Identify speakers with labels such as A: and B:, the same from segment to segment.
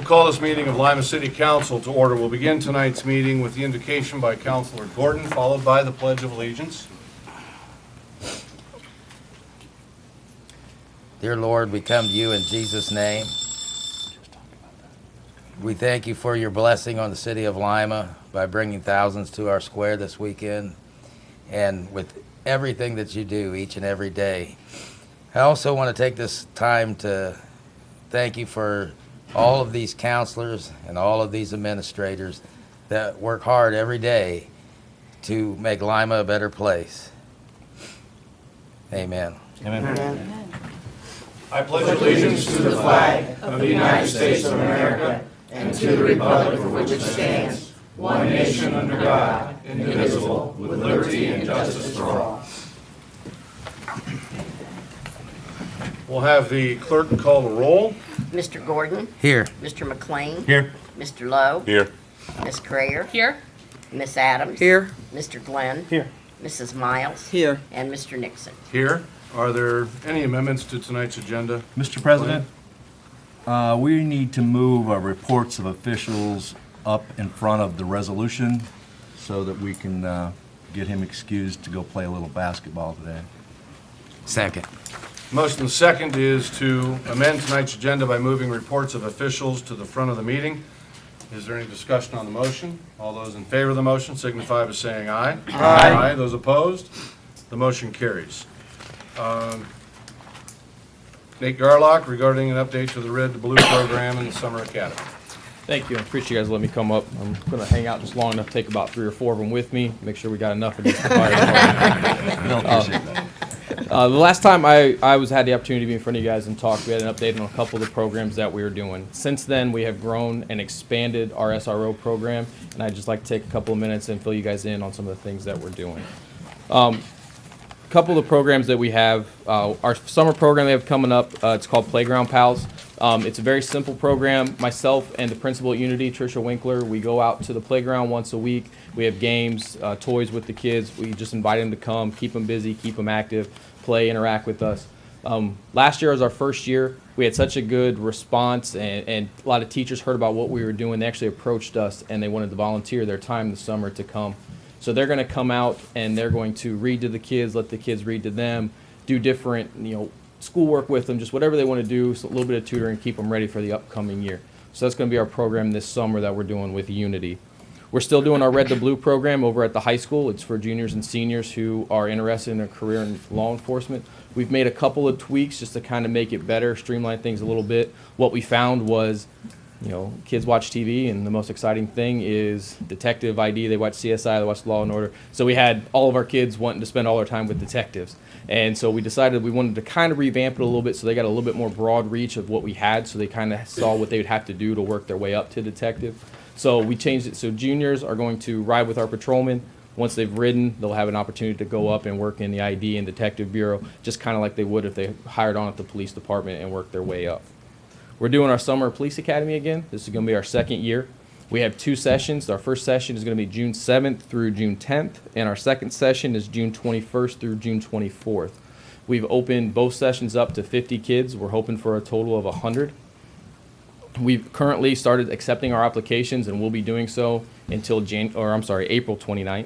A: We'll call this meeting of Lima City Council to order. We'll begin tonight's meeting with the invocation by Councilor Gordon, followed by the Pledge of Allegiance.
B: Dear Lord, we come to you in Jesus' name. We thank you for your blessing on the city of Lima by bringing thousands to our square this weekend and with everything that you do each and every day. I also want to take this time to thank you for all of these counselors and all of these administrators that work hard every day to make Lima a better place. Amen.
C: Amen.
D: Amen.
A: I pledge allegiance to the flag of the United States of America and to the republic for which it stands, one nation under God, indivisible, with liberty and justice for all. We'll have the clerk call the roll.
D: Mr. Gordon.
B: Here.
D: Mr. McLean.
C: Here.
D: Mr. Lowe.
C: Here.
D: Ms. Creyer.
E: Here.
D: Miss Adams.
E: Here.
D: Mr. Glenn.
C: Here.
D: Mrs. Miles.
E: Here.
D: And Mr. Nixon.
A: Here. Are there any amendments to tonight's agenda?
C: Mr. President, we need to move our reports of officials up in front of the resolution so that we can get him excused to go play a little basketball today.
B: Second.
A: Motion second is to amend tonight's agenda by moving reports of officials to the front of the meeting. Is there any discussion on the motion? All those in favor of the motion signify by saying aye. Aye. Those opposed? The motion carries. Nate Garlock regarding an update to the Red to Blue program in the Summer Academy.
F: Thank you. I appreciate you guys letting me come up. I'm going to hang out just long enough to take about 3 or 4 of them with me, make sure we got enough of these to fire. The last time I had the opportunity to be in front of you guys and talk, we had an update on a couple of the programs that we were doing. Since then, we have grown and expanded our SRO program, and I'd just like to take a couple of minutes and fill you guys in on some of the things that we're doing. Couple of the programs that we have, our summer program we have coming up, it's called Playground Pals. It's a very simple program. Myself and the principal at Unity, Tricia Winkler, we go out to the playground once a week. We have games, toys with the kids. We just invite them to come, keep them busy, keep them active, play, interact with us. Last year was our first year. We had such a good response, and a lot of teachers heard about what we were doing. They actually approached us, and they wanted to volunteer their time this summer to come. So they're going to come out and they're going to read to the kids, let the kids read to them, do different, schoolwork with them, just whatever they want to do, so a little bit of tutoring, keep them ready for the upcoming year. So that's going to be our program this summer that we're doing with Unity. We're still doing our Red to Blue program over at the high school. It's for juniors and seniors who are interested in a career in law enforcement. We've made a couple of tweaks just to kind of make it better, streamline things a little bit. What we found was, kids watch TV, and the most exciting thing is detective ID. They watch CSI, they watch Law and Order. So we had all of our kids wanting to spend all their time with detectives. And so we decided we wanted to kind of revamp it a little bit so they got a little bit more broad reach of what we had, so they kind of saw what they would have to do to work their way up to detective. So we changed it so juniors are going to ride with our patrolmen. Once they've ridden, they'll have an opportunity to go up and work in the ID and detective bureau, just kind of like they would if they hired on at the police department and worked their way up. We're doing our summer police academy again. This is going to be our second year. We have 2 sessions. Our first session is going to be June 7th through June 10th, and our second session is June 21st through June 24th. We've opened both sessions up to 50 kids. We're hoping for a total of 100. We've currently started accepting our applications, and we'll be doing so until April 29th.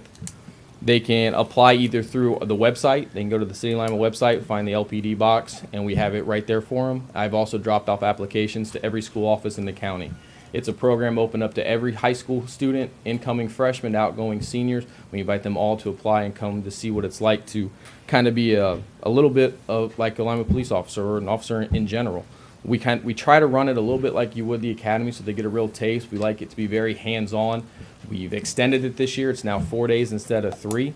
F: They can apply either through the website. They can go to the City of Lima website, find the LPD box, and we have it right there for them. I've also dropped off applications to every school office in the county. It's a program open up to every high school student, incoming freshmen, outgoing seniors. We invite them all to apply and come to see what it's like to kind of be a little bit of like a Lima police officer or an officer in general. We try to run it a little bit like you would the academy so they get a real taste. We like it to be very hands-on. We've extended it this year. It's now 4 days instead of 3.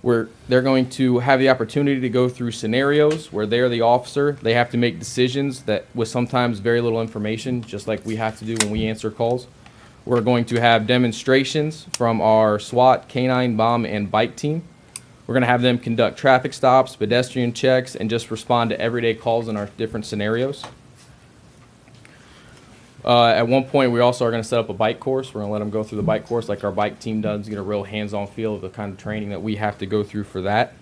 F: They're going to have the opportunity to go through scenarios where they're the officer. They have to make decisions that with sometimes very little information, just like we have to do when we answer calls. We're going to have demonstrations from our SWAT, K-9, bomb, and bike team. We're going to have them conduct traffic stops, pedestrian checks, and just respond to everyday calls in our different scenarios. At one point, we also are going to set up a bike course. We're going to let them go through the bike course like our bike team does, get a real hands-on feel of the kind of training that we have to go through for that.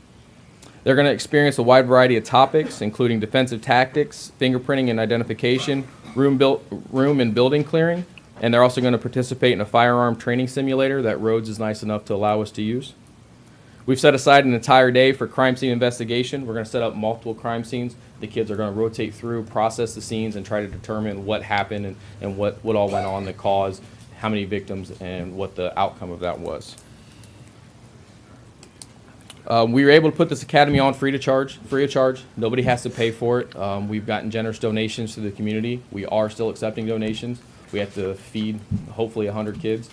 F: They're going to experience a wide variety of topics, including defensive tactics, fingerprinting and identification, room and building clearing, and they're also going to participate in a firearm training simulator that Rhodes is nice enough to allow us to use. We've set aside an entire day for crime scene investigation. We're going to set up multiple crime scenes. The kids are going to rotate through, process the scenes, and try to determine what happened and what all went on, the cause, how many victims, and what the outcome of that was. We were able to put this academy on free of charge. Nobody has to pay for it. We've gotten generous donations to the community. We are still accepting donations. We have to feed hopefully 100 kids.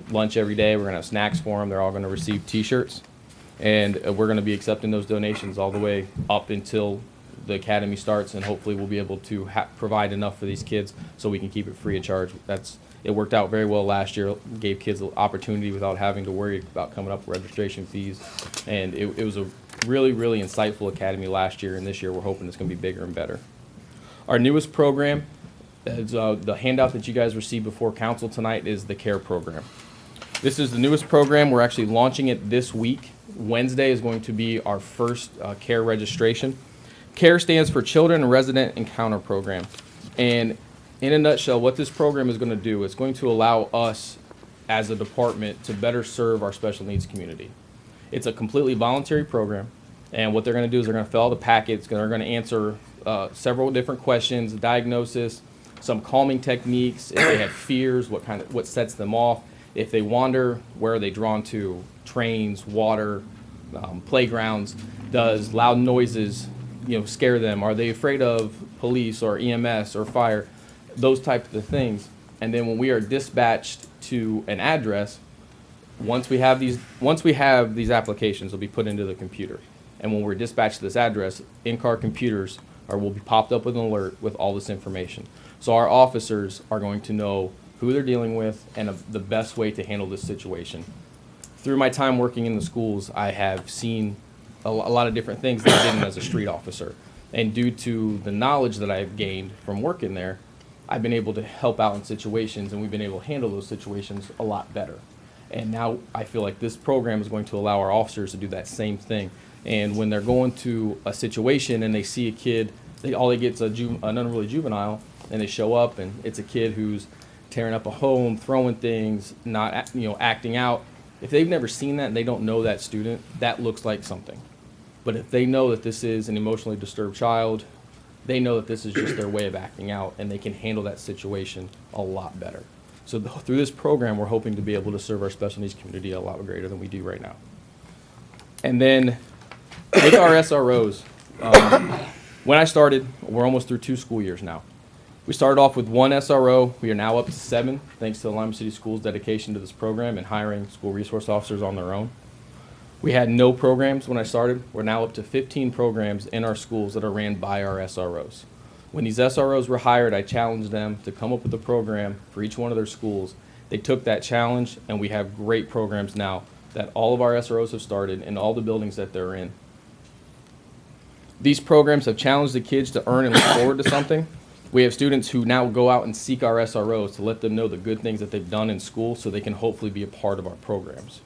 F: Lunch every day. We're going to have snacks for them. They're all going to receive T-shirts. And we're going to be accepting those donations all the way up until the academy starts, and hopefully we'll be able to provide enough for these kids so we can keep it free of charge. It worked out very well last year. Gave kids an opportunity without having to worry about coming up with registration fees. And it was a really, really insightful academy last year, and this year we're hoping it's going to be bigger and better. Our newest program, is, the handout that you guys received before council tonight, is the CARE program. This is the newest program. We're actually launching it this week. Wednesday is going to be our first CARE registration. CARE stands for Children Resident Encounter Program. And in a nutshell, what this program is going to do, it's going to allow us as a department to better serve our special needs community. It's a completely voluntary program. And what they're going to do is they're going to fill out the packets. They're going to answer several different questions, diagnosis, some calming techniques, if they have fears, what sets them off. If they wander, where are they drawn to? Trains, water, playgrounds. Does loud noises, scare them? Are they afraid of police or EMS or fire? Those types of things. And then when we are dispatched to an address, once we have these applications, they'll be put into the computer. And when we're dispatched to this address, in-car computers will be popped up with an alert with all this information. So our officers are going to know who they're dealing with and the best way to handle this situation. Through my time working in the schools, I have seen a lot of different things that I didn't as a street officer. And due to the knowledge that I've gained from working there, I've been able to help out in situations, and we've been able to handle those situations a lot better. And now I feel like this program is going to allow our officers to do that same thing. And when they're going to a situation and they see a kid, all they get is an unruly juvenile, and they show up and it's a kid who's tearing up a home, throwing things, not acting out. If they've never seen that and they don't know that student, that looks like something. But if they know that this is an emotionally disturbed child, they know that this is just their way of acting out, and they can handle that situation a lot better. So through this program, we're hoping to be able to serve our special needs community a lot greater than we do right now. And then with our SROs, when I started, we're almost through 2 school years now. We started off with 1 SRO. We are now up to 7, thanks to the Lima City Schools' dedication to this program and hiring school resource officers on their own. We had no programs when I started. We're now up to 15 programs in our schools that are ran by our SROs. When these SROs were hired, I challenged them to come up with a program for each one of their schools. They took that challenge, and we have great programs now that all of our SROs have started in all the buildings that they're in. These programs have challenged the kids to earn and look forward to something. We have students who now go out and seek our SROs to let them know the good things that they've done in school so they can hopefully be a part of our programs.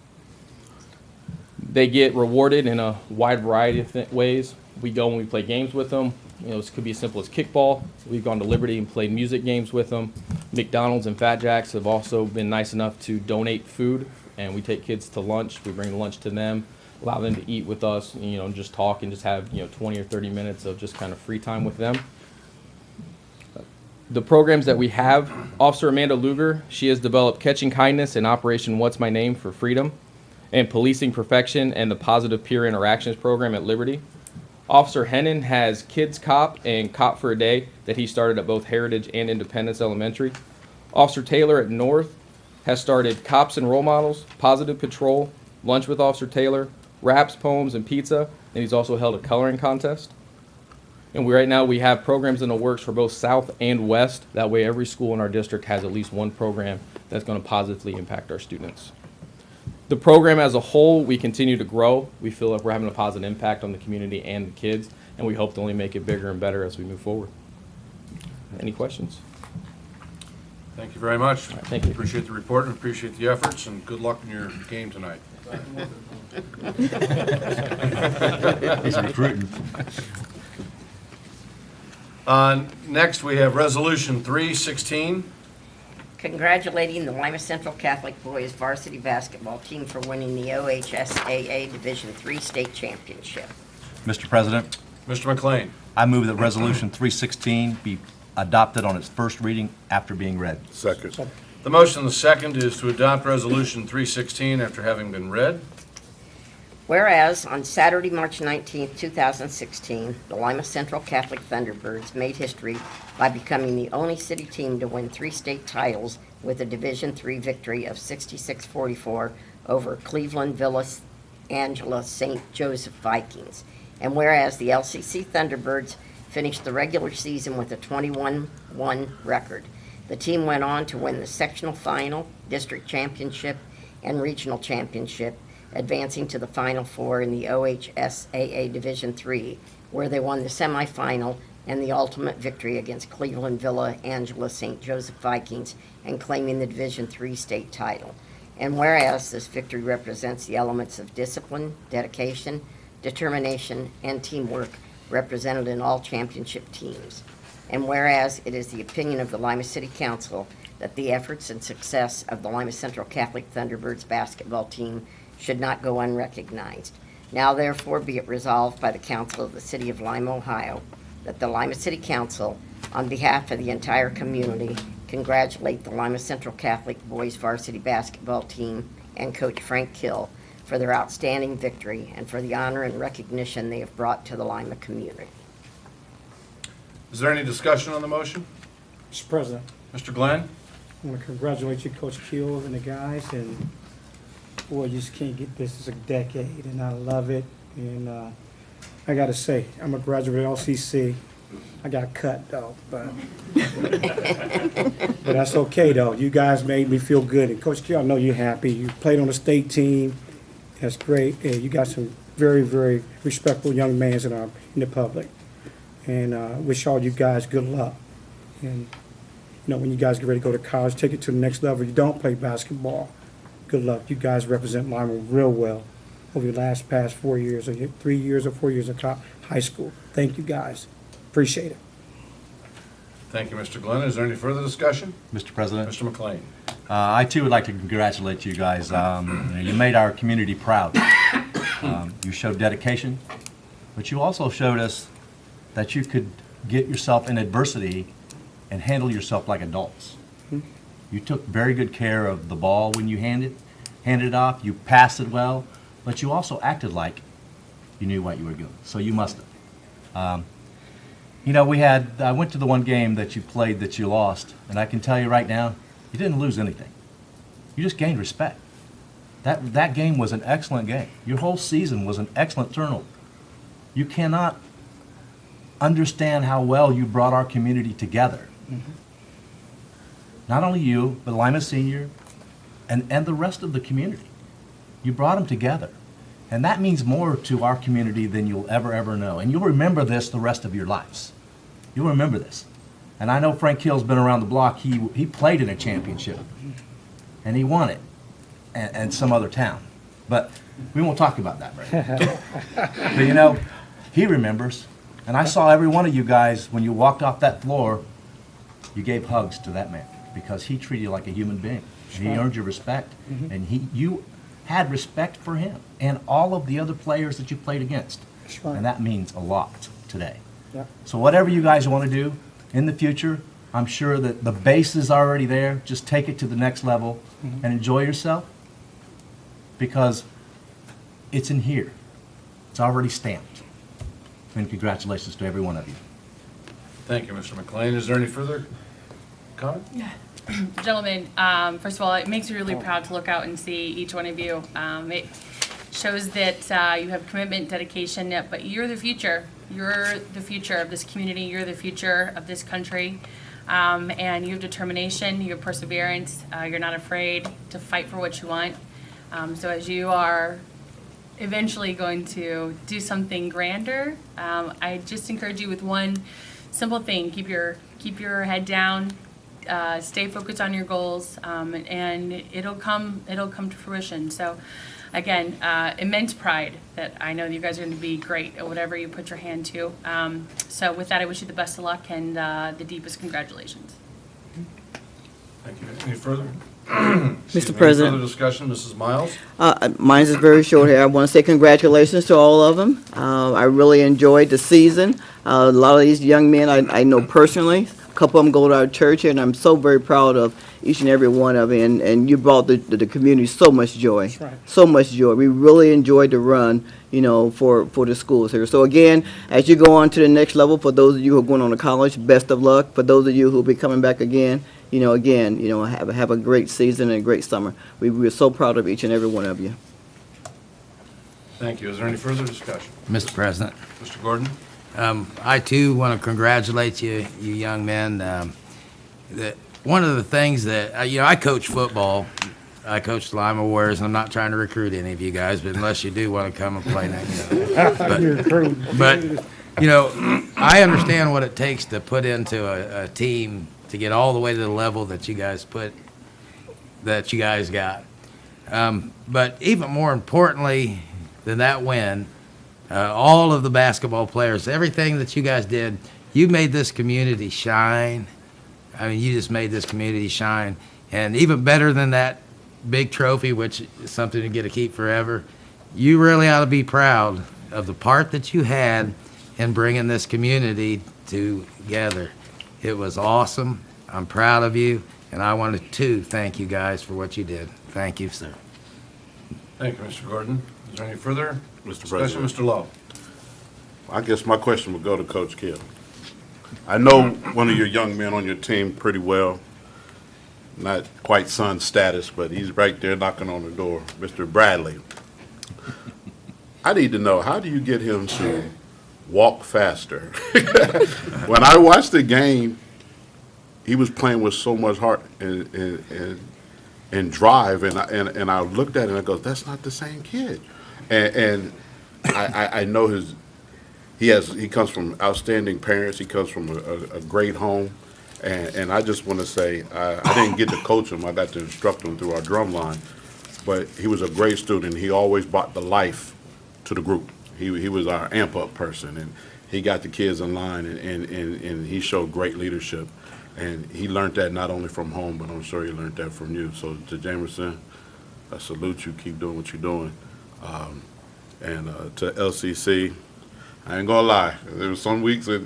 F: They get rewarded in a wide variety of ways. We go and we play games with them. This could be as simple as kickball. We've gone to Liberty and played music games with them. McDonald's and Fat Jacks have also been nice enough to donate food, and we take kids to lunch. We bring the lunch to them, allow them to eat with us, and just talk and just have 20 or 30 minutes of just kind of free time with them. The programs that we have, Officer Amanda Luger, she has developed Catching Kindness and Operation What's My Name for Freedom, and Policing Perfection and the Positive Peer Interactions program at Liberty. Officer Hennon has Kids Cop and Cop for a Day that he started at both Heritage and Independence Elementary. Officer Taylor at North has started Cops and Role Models, Positive Patrol, Lunch with Officer Taylor, Raps, Poems, and Pizza, and he's also held a coloring contest. And right now we have programs in the works for both South and West. That way every school in our district has at least one program that's going to positively impact our students. The program as a whole, we continue to grow. We feel like we're having a positive impact on the community and the kids, and we hope to only make it bigger and better as we move forward. Any questions?
A: Thank you very much.
F: right, thank you.
A: Appreciate the report and appreciate the efforts, and good luck in your game tonight.
C: He's recruiting.
A: Next, we have Resolution 316.
D: Congratulating the Lima Central Catholic Boys Varsity Basketball Team for winning the OHSAA Division III State Championship.
C: Mr. President,
A: Mr. McLean.
C: I move that Resolution 316 be adopted on its first reading after being read.
E: Second.
A: The motion and the second is to adopt Resolution 316 after having been read.
D: Whereas on Saturday, March 19, 2016, the Lima Central Catholic Thunderbirds made history by becoming the only city team to win 3 state titles with a Division III victory of 66-44 over Cleveland Villa Angela St. Joseph Vikings. And whereas the LCC Thunderbirds finished the regular season with a 21-1 record, the team went on to win the sectional final, district championship, and regional championship, advancing to the Final Four in the OHSAA Division III, where they won the semifinal and the ultimate victory against Cleveland Villa Angela St. Joseph Vikings and claiming the Division III state title. And whereas this victory represents the elements of discipline, dedication, determination, and teamwork represented in all championship teams. And whereas it is the opinion of the Lima City Council that the efforts and success of the Lima Central Catholic Thunderbirds basketball team should not go unrecognized. Now therefore be it resolved by the Council of the City of Lima, Ohio, that the Lima City Council, on behalf of the entire community, congratulate the Lima Central Catholic Boys Varsity Basketball Team and Coach Frank Kill for their outstanding victory and for the honor and recognition they have brought to the Lima community.
A: Is there any discussion on the motion?
G: Mr. President,
A: Mr. Glenn?
G: I want to congratulate you, Coach Keel, and the guys, and boy, you just can't get this as a decade, and I love it, and I got to say, I'm a graduate of LCC. I got cut, though, but that's okay, though. You guys made me feel good, and Coach Keel, I know you're happy. You played on the state team. That's great. And you got some very, very respectful young men in the public, and wish all you guys good luck. And you know, when you guys get ready to go to college, take it to the next level. You don't play basketball. Good luck. You guys represent Lima real well over the past 4 years, or 3 years or 4 years of high school. Thank you, guys. Appreciate it.
A: Thank you, Mr. Glenn. Is there any further discussion?
C: Mr. President,
A: Mr. McLean.
C: I too would like to congratulate you guys. You made our community proud. You showed dedication, but you also showed us that you could get yourself in adversity and handle yourself like adults. You took very good care of the ball when you handed it off. You passed it well, but you also acted like you knew what you were doing. So you must have. You know, I went to the one game that you played that you lost, and I can tell you right now, you didn't lose anything. You just gained respect. That game was an excellent game. Your whole season was an excellent turnover. You cannot understand how well you brought our community together. Mm-hmm. Not only you, but Lima Senior and the rest of the community. You brought them together. And that means more to our community than you'll ever know. And you'll remember this the rest of your lives. You'll remember this. And I know Frank Hill's been around the block. He played in a championship. And he won it. And some other town. But we won't talk about that right now. But you know, he remembers. And I saw every one of you guys, when you walked off that floor, you gave hugs to that man. Because he treated you like a human being. And he earned your respect. Mm-hmm. And you had respect for him and all of the other players that you played against. Right. And that means a lot today. Yep. So whatever you guys want to do in the future, I'm sure that the base is already there. Just take it to the next level and enjoy yourself, because it's in here. It's already stamped. And congratulations to every one of you.
A: Thank you, Mr. McLean. Is there any further comment?
H: Yeah. Gentlemen, first of all, it makes me really proud to look out and see each one of you. It shows that you have commitment, dedication, but you're the future. You're the future of this community. You're the future of this country. And you have determination, you have perseverance. You're not afraid to fight for what you want. So as you are eventually going to do something grander, I just encourage you with one simple thing. Keep your head down. stay focused on your goals, and it'll come to fruition. So, again, immense pride that I know that you guys are going to be great at whatever you put your hand to. So with that, I wish you the best of luck and the deepest congratulations.
A: Thank you. Any further?
E: Mr. President.
A: Any further discussion, Mrs. Miles?
E: Mine is very short here. I want to say congratulations to all of them. I really enjoyed the season. A lot of these young men I know personally. A couple of them go to our church here, and I'm so very proud of each and every one of them. And you brought the community so much joy.
G: That's right.
E: So much joy. We really enjoyed the run, for the schools here. So again, as you go on to the next level, for those of you who are going on to college, best of luck. For those of you who will be coming back again, have a great season and a great summer. We're so proud of each and every one of you.
A: Thank you. Is there any further discussion?
B: Mr. President,
A: Mr. Gordon?
B: I too want to congratulate you young men. One of the things that, I coach football. I coach Lima Warriors, and I'm not trying to recruit any of you guys, but unless you do want to come and play next year. But, I understand what it takes to put into a team to get all the way to the level that you guys got. But even more importantly than that win, all of the basketball players, everything that you guys did, you made this community shine. I mean, you just made this community shine. And even better than that big trophy, which is something to get to keep forever, you really ought to be proud of the part that you had in bringing this community together. It was awesome. I'm proud of you, and I wanted to thank you guys for what you did. Thank you, sir.
A: Thank you, Mr. Gordon. Is there any further
I: Mr.
A: discussion?
I: President.
A: Mr. Lowe?
I: I guess my question would go to Coach Kidd. I know one of your young men on your team pretty well, not quite son status, but he's right there knocking on the door, Mr. Bradley. I need to know, how do you get him to walk faster? When I watched the game, he was playing with so much heart and drive, and I looked at it and I go, that's not the same kid. And I know he comes from outstanding parents. He comes from a great home, and I just want to say I didn't get to coach him. I got to instruct him through our drum line, but he was a great student. He always brought the life to the group. He was our amp up person, and he got the kids in line, and he showed great leadership. And he learned that not only from home, but I'm sure he learned that from you. So to Jamerson, I salute you. Keep doing what you're doing. And to LCC, I ain't gonna lie. There was some weeks that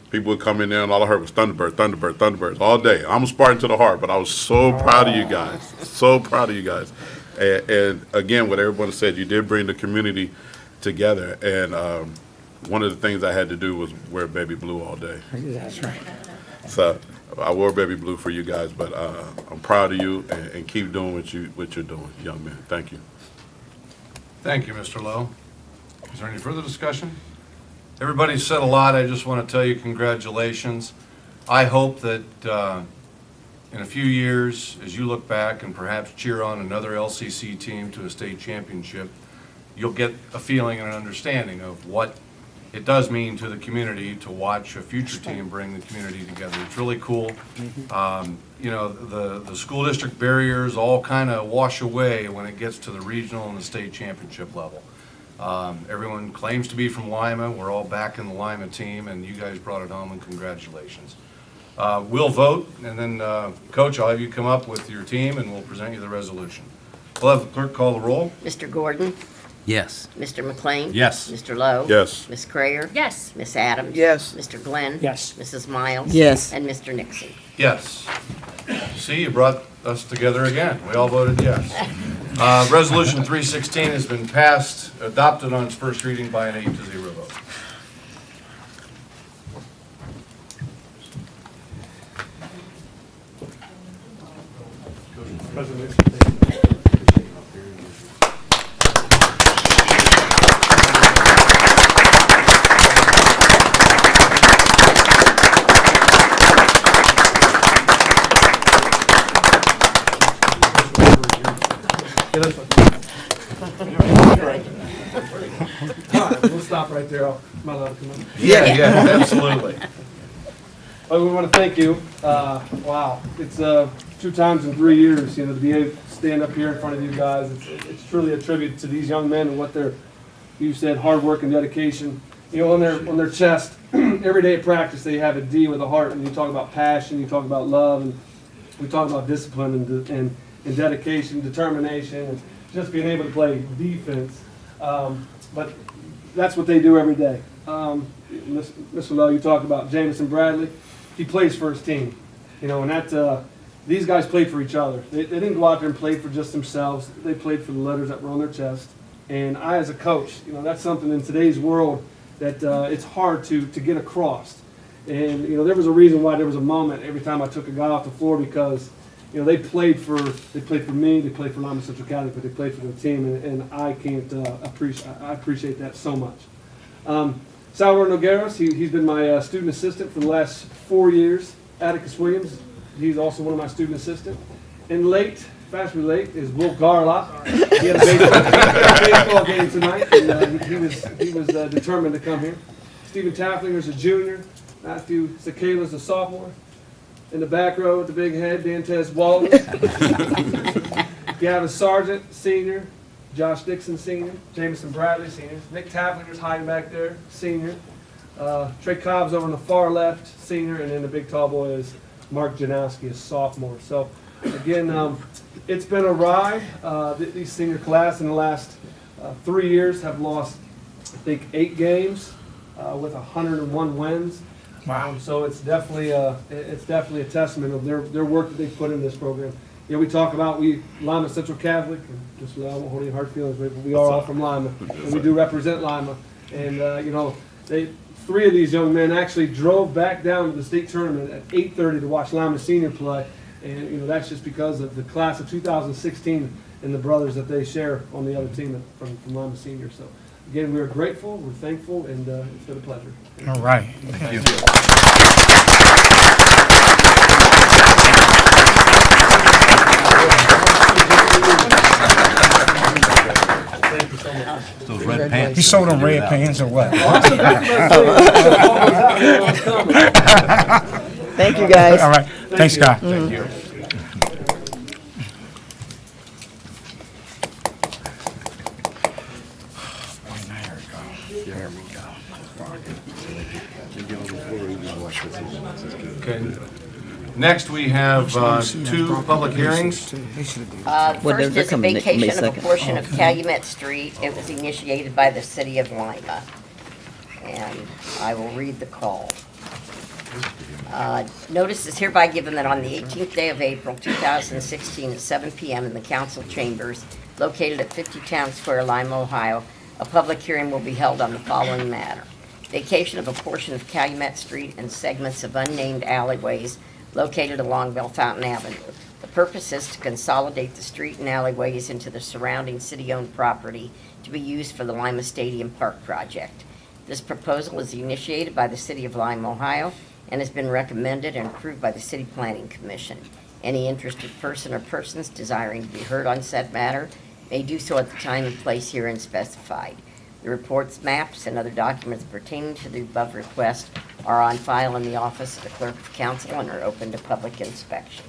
I: people would come in there and all I heard was Thunderbird, Thunderbird, Thunderbirds all day. I'm a Spartan to the heart, but I was so proud of you guys. So proud of you guys. And again, what everyone said, you did bring the community together. And one of the things I had to do was wear baby blue all day.
G: That's right.
I: So I wore baby blue for you guys, but I'm proud of you, and keep doing what you're doing, young man. Thank you.
A: Thank you, Mr. Lowe. Is there any further discussion? Everybody's said a lot. I just want to tell you congratulations. I hope that in a few years, as you look back and perhaps cheer on another LCC team to a state championship, you'll get a feeling and an understanding of what it does mean to the community to watch a future team bring the community together. It's really cool. The school district barriers all kind of wash away when it gets to the regional and the state championship level. Everyone claims to be from Lima. We're all back in the Lima team, and you guys brought it home, and congratulations. We'll vote, and then, Coach, I'll have you come up with your team, and we'll present you the resolution. We'll have the clerk call the roll.
D: Mr. Gordon?
B: Yes.
D: Mr. McLean?
A: Yes.
D: Mr. Lowe?
I: Yes.
D: Ms. Crayer?
H: Yes.
D: Ms. Adams?
E: Yes.
D: Mr. Glenn?
G: Yes.
D: Mrs. Miles?
E: Yes.
D: And Mr. Nixon?
A: Yes. See, you brought us together again. We all voted yes. Resolution 316 has been passed, adopted on its first reading by an 8-0 vote.
J: We'll stop right there. Am I allowed to come in?
A: Yeah, absolutely.
J: We want to thank you Wow, it's 2 times in 3 years, to be able to stand up here in front of you guys. It's truly a tribute to these young men and what their, you said, hard work and dedication. On their chest, every day at practice they have a D with a heart, and you talk about passion, you talk about love, and we talk about discipline and dedication, determination, and just being able to play defense. But that's what they do every day. Mr. Lowe, you talked about Jamison Bradley. He plays for his team, and that these guys played for each other. They didn't go out there and play for just themselves. They played for the letters that were on their chest. And I, as a coach, that's something in today's world that it's hard to get across. And there was a reason why there was a moment every time I took a guy off the floor, because they played for me, they played for Lima Central Catholic, but they played for their team, and I can't appreciate that so much. Salvador Nogueras, he's been my student assistant for the last 4 years. Atticus Williams, he's also one of my student assistants. And fashionably late, is Will Garlock. He had a baseball game tonight, and he was determined to come here. Stephen Tafflinger's a junior. Matthew Sakala's a sophomore. In the back row with the big head, Dantez Wallace. Gavin Sargent, senior. Josh Dixon, senior. Jamison Bradley, senior. Nick Tafflinger's hiding back there, senior. Trey Cobb's over on the far left, senior. And then the big tall boy is Mark Janowski, a sophomore. So, again, it's been a ride. These senior class in the last 3 years have lost, I think, 8 games with 101 wins. Wow! So it's definitely a testament of their work that they put in this program. We talk about Lima Central Catholic, and just I won't hold any hard feelings, but we are all from Lima, and we do represent Lima. And 3 of these young men actually drove back down to the state tournament at 8:30 to watch Lima Senior play, and that's just because of the class of 2016 and the brothers that they share on the other team from Lima Senior. So again, we're grateful, we're thankful, and it's been a pleasure.
K: All right.
C: Thank you.
J: Thank you so much.
C: Those red pants.
K: You sold them red pants or what?
E: Thank you, guys.
K: All right. Thanks, Scott.
I: Thank you.
K: There we go.
A: Okay. Next, we have 2 public hearings.
E: Well,
D: First
E: they're
D: is a
E: coming May
D: vacation of a
E: 2nd.
D: portion of Calumet Street. It was initiated by the city of Lima. And I will read the call. Notice is hereby given that on the 18th day of April, 2016, at 7 p.m. in the council chambers located at 50 Town Square, Lima, Ohio, a public hearing will be held on the following matter. Vacation of a portion of Calumet Street and segments of unnamed alleyways located along Bell Fountain Avenue. The purpose is to consolidate the street and alleyways into the surrounding city-owned property to be used for the Lima Stadium Park project. This proposal is initiated by the City of Lima, Ohio, and has been recommended and approved by the City Planning Commission. Any interested person or persons desiring to be heard on said matter may do so at the time and place herein specified. The reports, maps, and other documents pertaining to the above request are on file in the office of the Clerk of Council and are open to public inspection.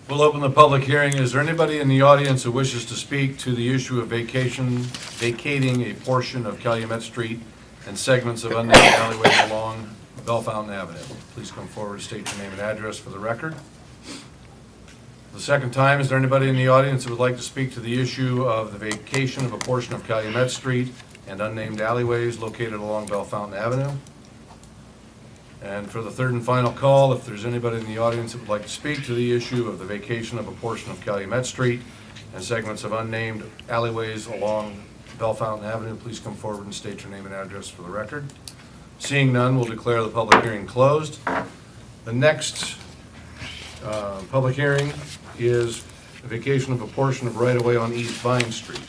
A: We'll open the public hearing. Is there anybody in the audience who wishes to speak to the issue of vacating a portion of Calumet Street and segments of unnamed alleyways along Bell Fountain Avenue? Please come forward and state your name and address for the record. The second time, is there anybody in the audience who would like to speak to the issue of the vacation of a portion of Calumet Street and unnamed alleyways located along Bell Fountain Avenue? And for the third and final call, if there's anybody in the audience that would like to speak to the issue of the vacation of a portion of Calumet Street and segments of unnamed alleyways along Bell Fountain Avenue, please come forward and state your name and address for the record. Seeing none, we'll declare the public hearing closed. The next public hearing is a vacation of a portion of right-of-way on East Vine Street.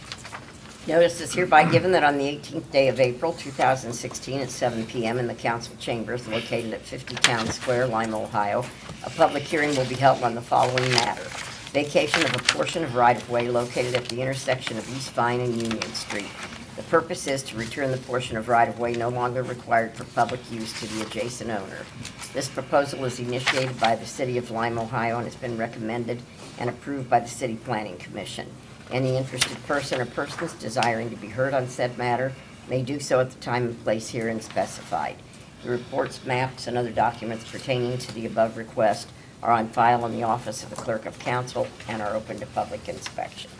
D: Notice is hereby given that on the 18th day of April, 2016, at 7 p.m. in the council chambers located at 50 Town Square, Lima, Ohio, a public hearing will be held on the following matter. Vacation of a portion of right-of-way located at the intersection of East Vine and Union Street. The purpose is to return the portion of right-of-way no longer required for public use to the adjacent owner. This proposal is initiated by the City of Lima, Ohio, and has been recommended and approved by the City Planning Commission. Any interested person or persons desiring to be heard on said matter may do so at the time and place herein specified. The reports, maps, and other documents pertaining to the above request are on file in the office of the Clerk of Council and are open to public inspection.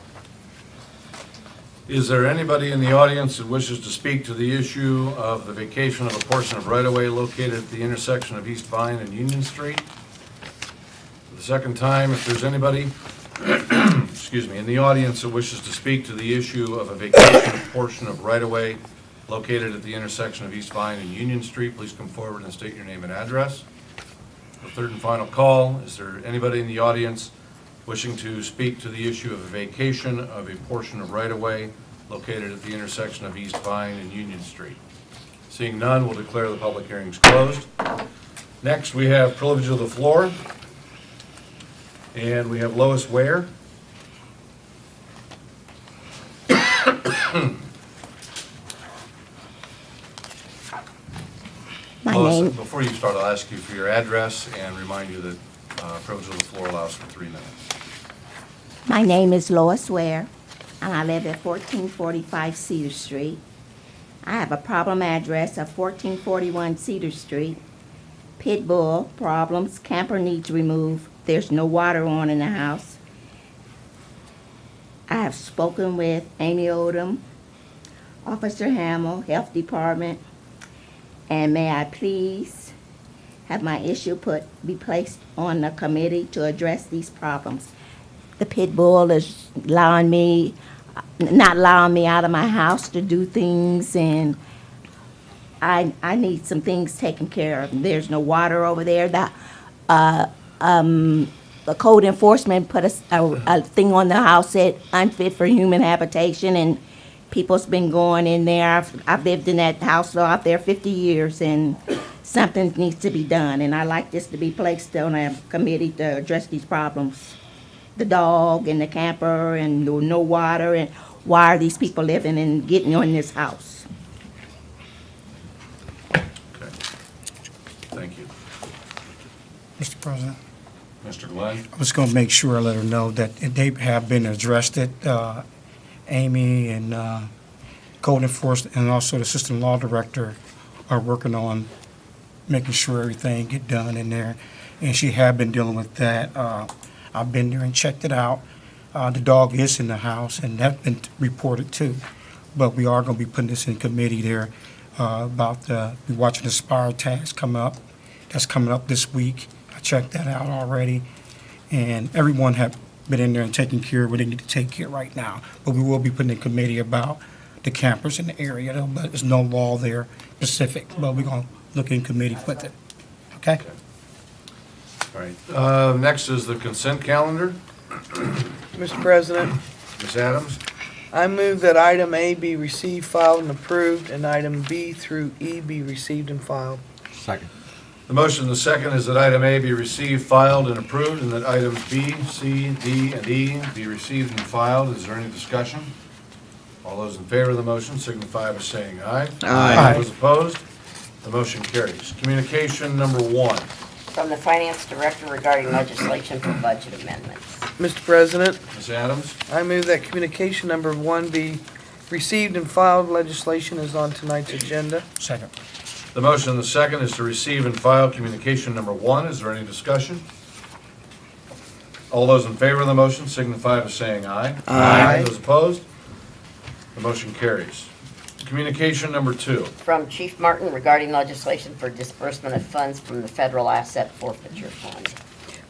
A: Is there anybody in the audience that wishes to speak to the issue of the vacation of a portion of right-of-way located at the intersection of East Vine and Union Street? For the second time, if there's anybody, excuse me, in the audience that wishes to speak to the issue of a vacation portion of right-of-way located at the intersection of East Vine and Union Street, please come forward and state your name and address. The third and final call, is there anybody in the audience wishing to speak to the issue of a vacation of a portion of right-of-way located at the intersection of East Vine and Union Street? Seeing none, we'll declare the public hearings closed. Next, we have privilege of the floor, and we have Lois Ware. Lois, before you start, I'll ask you for your address and remind you that privilege of the floor allows for 3 minutes.
L: My name is Lois Ware, and I live at 1445 Cedar Street. I have a problem address of 1441 Cedar Street. Pit bull problems, camper needs removed. There's no water on in the house. I have spoken with Amy Odom, Officer Hamill, Health Department, and may I please have my issue be placed on the committee to address these problems. The pit bull is not allowing me out of my house to do things, and I need some things taken care of. There's no water over there. The code enforcement put a thing on the house that unfit for human habitation, and people's been going in there. I've lived in that house out there 50 years, and something needs to be done. And I'd like this to be placed on a committee to address these problems. The dog and the camper and no water, and why are these people living and getting on this house?
A: Okay. Thank you.
K: Mr. President,
A: Mr. Glenn?
K: I was going to make sure I let her know that they have been addressed. Amy and code enforcement and also the assistant law director are working on making sure everything get done in there. And she had been dealing with that. I've been there and checked it out. The dog is in the house, and that's been reported too. But we are going to be putting this in committee there about we're watching the Spire tax come up. That's coming up this week. I checked that out already. And everyone have been in there and taking care of what they need to take care of right now. But we will be putting in committee about the campers in the area. But there's no law there specific, but we're going to look in committee with it. Okay?
A: All right. Next is the consent calendar.
M: Mr. President,
A: Ms. Adams?
M: I move that item A be received, filed, and approved, and item B through E be received and filed.
C: Second.
A: The motion, the second, is that item A be received, filed, and approved, and that items B, C, D, and E be received and filed. Is there any discussion? All those in favor of the motion signify by saying aye.
K: Aye.
A: Those opposed? The motion carries. Communication number 1.
D: From the Finance Director regarding legislation for budget amendments.
M: Mr. President,
A: Ms. Adams?
M: I move that communication number 1 be received and filed. Legislation is on tonight's agenda.
K: Second.
A: The motion, the second, is to receive and file communication number 1. Is there any discussion? All those in favor of the motion signify by saying aye.
M: Aye.
A: Those opposed? The motion carries. Communication number 2.
D: From Chief Martin regarding legislation for disbursement of funds from the Federal Asset Forfeiture Fund.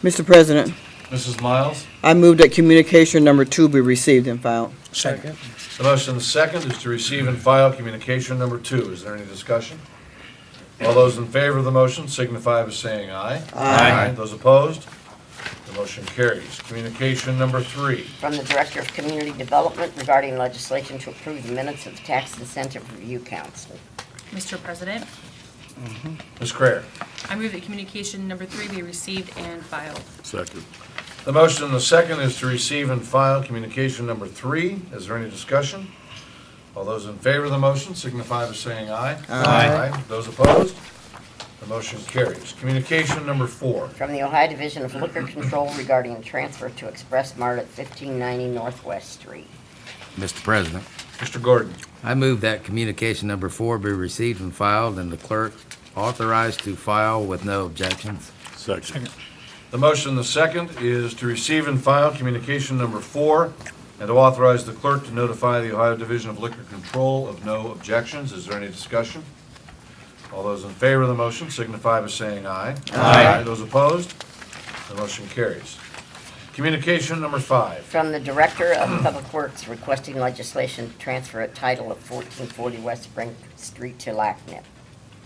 E: Mr. President,
A: Mrs. Miles?
E: I move that communication number 2 be received and filed.
K: Second.
A: The motion, the second, is to receive and file communication number 2. Is there any discussion? All those in favor of the motion signify by saying aye.
E: Aye.
A: Those opposed? The motion carries. Communication number 3.
D: From the Director of Community Development regarding legislation to approve the minutes of the Tax Incentive Review Council.
H: Mr. President,
A: Ms. Craer?
H: I move that communication number 3 be received and filed.
I: Second.
A: The motion, the second, is to receive and file communication number 3. Is there any discussion? All those in favor of the motion signify by saying aye.
M: Aye.
A: Those opposed? The motion carries. Communication number 4.
D: From the Ohio Division of Liquor Control regarding a transfer to Express Mart at 1590 Northwest Street.
B: Mr. President,
A: Mr. Gordon.
B: I move that communication number 4 be received and filed, and the clerk authorized to file with no objections.
I: Second.
A: The motion, the second, is to receive and file communication number 4 and to authorize the clerk to notify the Ohio Division of Liquor Control of no objections. Is there any discussion? All those in favor of the motion signify by saying aye.
M: Aye.
A: Those opposed? The motion carries. Communication number 5.
D: From the Director of Public Works requesting legislation to transfer a title of 1440 West Spring Street to LACNIP.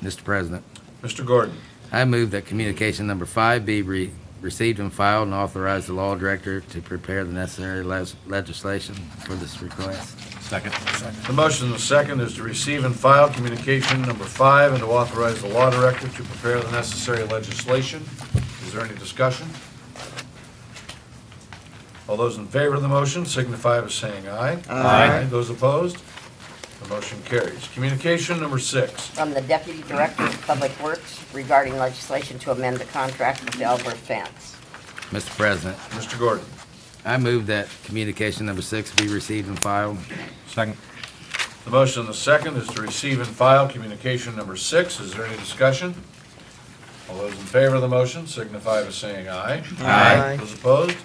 B: Mr. President,
A: Mr. Gordon.
B: I move that communication number 5 be received and filed, and authorize the law director to prepare the necessary legislation for this request.
C: Second.
A: The motion, the second, is to receive and file communication number 5 and to authorize the law director to prepare the necessary legislation. Is there any discussion? All those in favor of the motion signify by saying aye.
M: Aye.
A: Those opposed? The motion carries. Communication number 6.
D: From the Deputy Director of Public Works regarding legislation to amend the contract with Elbert Fence.
B: Mr. President,
A: Mr. Gordon.
B: I move that communication number 6 be received and filed.
C: Second.
A: The motion, the second, is to receive and file communication number 6. Is there any discussion? All those in favor of the motion signify by saying aye.
M: Aye.
A: Those opposed?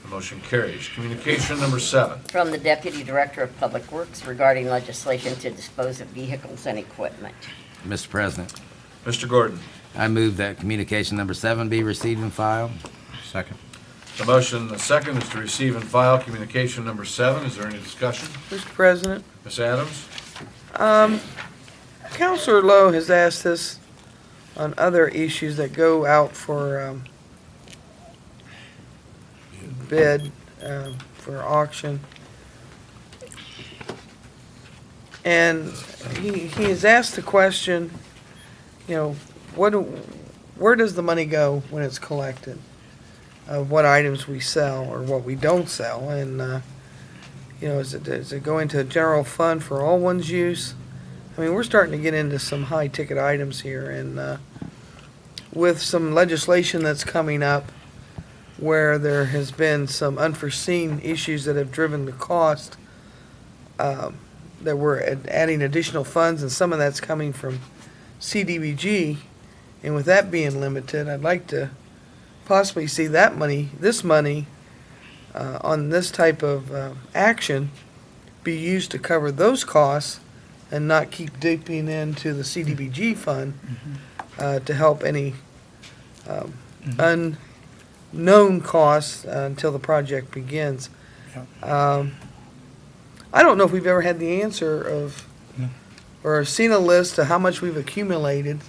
A: The motion carries. Communication number 7.
D: From the Deputy Director of Public Works regarding legislation to dispose of vehicles and equipment.
B: Mr. President,
A: Mr. Gordon.
B: I move that communication number 7 be received and filed.
C: Second.
A: The motion, the second, is to receive and file communication number 7. Is there any discussion?
M: Mr. President,
A: Ms. Adams?
M: Counselor Lowe has asked us on other issues that go out for bid, for auction. And he has asked the question, you know, where does the money go when it's collected? Of what items we sell or what we don't sell, and you know, does it go into a general fund for all one's use? I mean, we're starting to get into some high ticket items here, and with some legislation that's coming up where there has been some unforeseen issues that have driven the cost, that we're adding additional funds, and some of that's coming from CDBG, and with that being limited, I'd like to possibly see that money, this money, on this type of action be used to cover those costs and not keep dipping into the CDBG fund to help any unknown costs until the project begins. I don't know if we've ever had the answer of, or seen a list of how much we've accumulated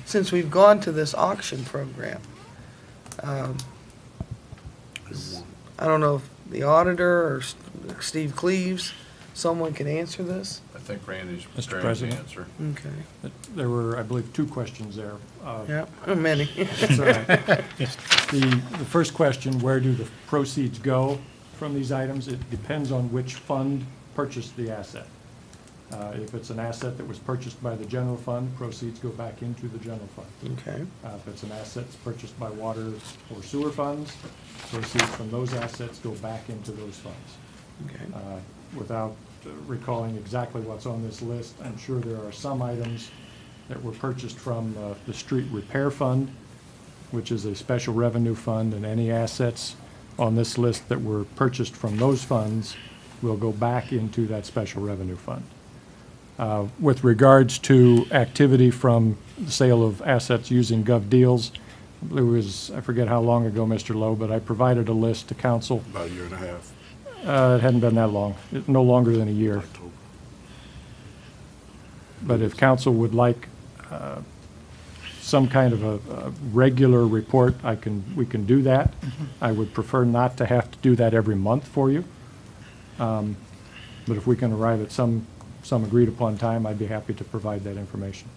M: since we've gone to this auction program. I don't know if the auditor or Steve Cleaves, someone can answer this.
A: I think Randy's
N: Mr.
A: preparing the
N: President.
A: answer.
M: Okay.
N: There were, I believe, 2 questions there.
M: Yeah, many.
N: That's all right. The first question, where do the proceeds go from these items? It depends on which fund purchased the asset. If it's an asset that was purchased by the general fund, proceeds go back into the general fund.
M: Okay.
N: If it's an asset that's purchased by water or sewer funds, proceeds from those assets go back into those funds.
M: Okay.
N: Without recalling exactly what's on this list, I'm sure there are some items that were purchased from the street repair fund, which is a special revenue fund, and any assets on this list that were purchased from those funds will go back into that special revenue fund. With regards to activity from the sale of assets using gov deals, it was, I forget how long ago, Mr. Lowe, but I provided a list to council.
I: About a year and a half.
N: It hadn't been that long, no longer than a year.
I: October.
N: But if council would like some kind of a regular report, we can do that. I would prefer not to have to do that every month for you. But if we can arrive at some agreed upon time, I'd be happy to provide that information.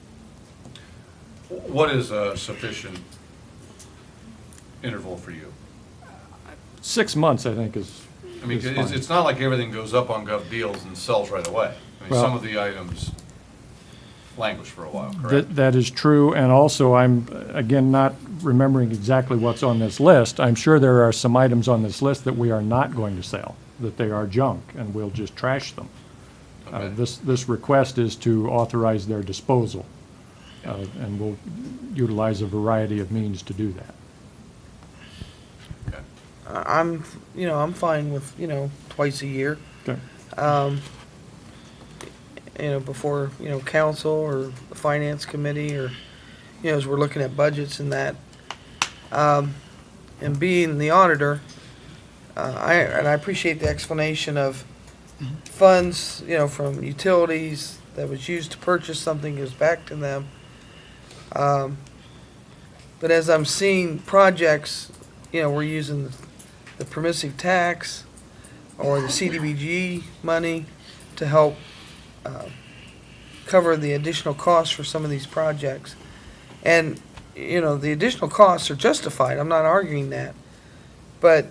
A: What is a sufficient interval for you?
N: 6 months, I think, is
A: I mean,
N: is
A: it's,
N: fine.
A: it's not like everything goes up on Gov Deals and sells right away. I mean,
N: Well-
A: some of the items languish for a while, correct?
N: That is true, and also I'm, again, not remembering exactly what's on this list. I'm sure there are some items on this list that we are not going to sell, that they are junk, and we'll just trash them.
A: Okay.
N: This request is to authorize their disposal, and we'll utilize a variety of means to do that.
A: Okay.
M: I'm fine with, twice a year.
N: Okay.
M: Before, council or the finance committee or, as we're looking at budgets and that. And being the auditor, I appreciate the explanation of funds, from utilities that was used to purchase something goes back to them. But as I'm seeing projects, we're using the permissive tax or the CDBG money to help cover the additional costs for some of these projects. And, the additional costs are justified, I'm not arguing that. But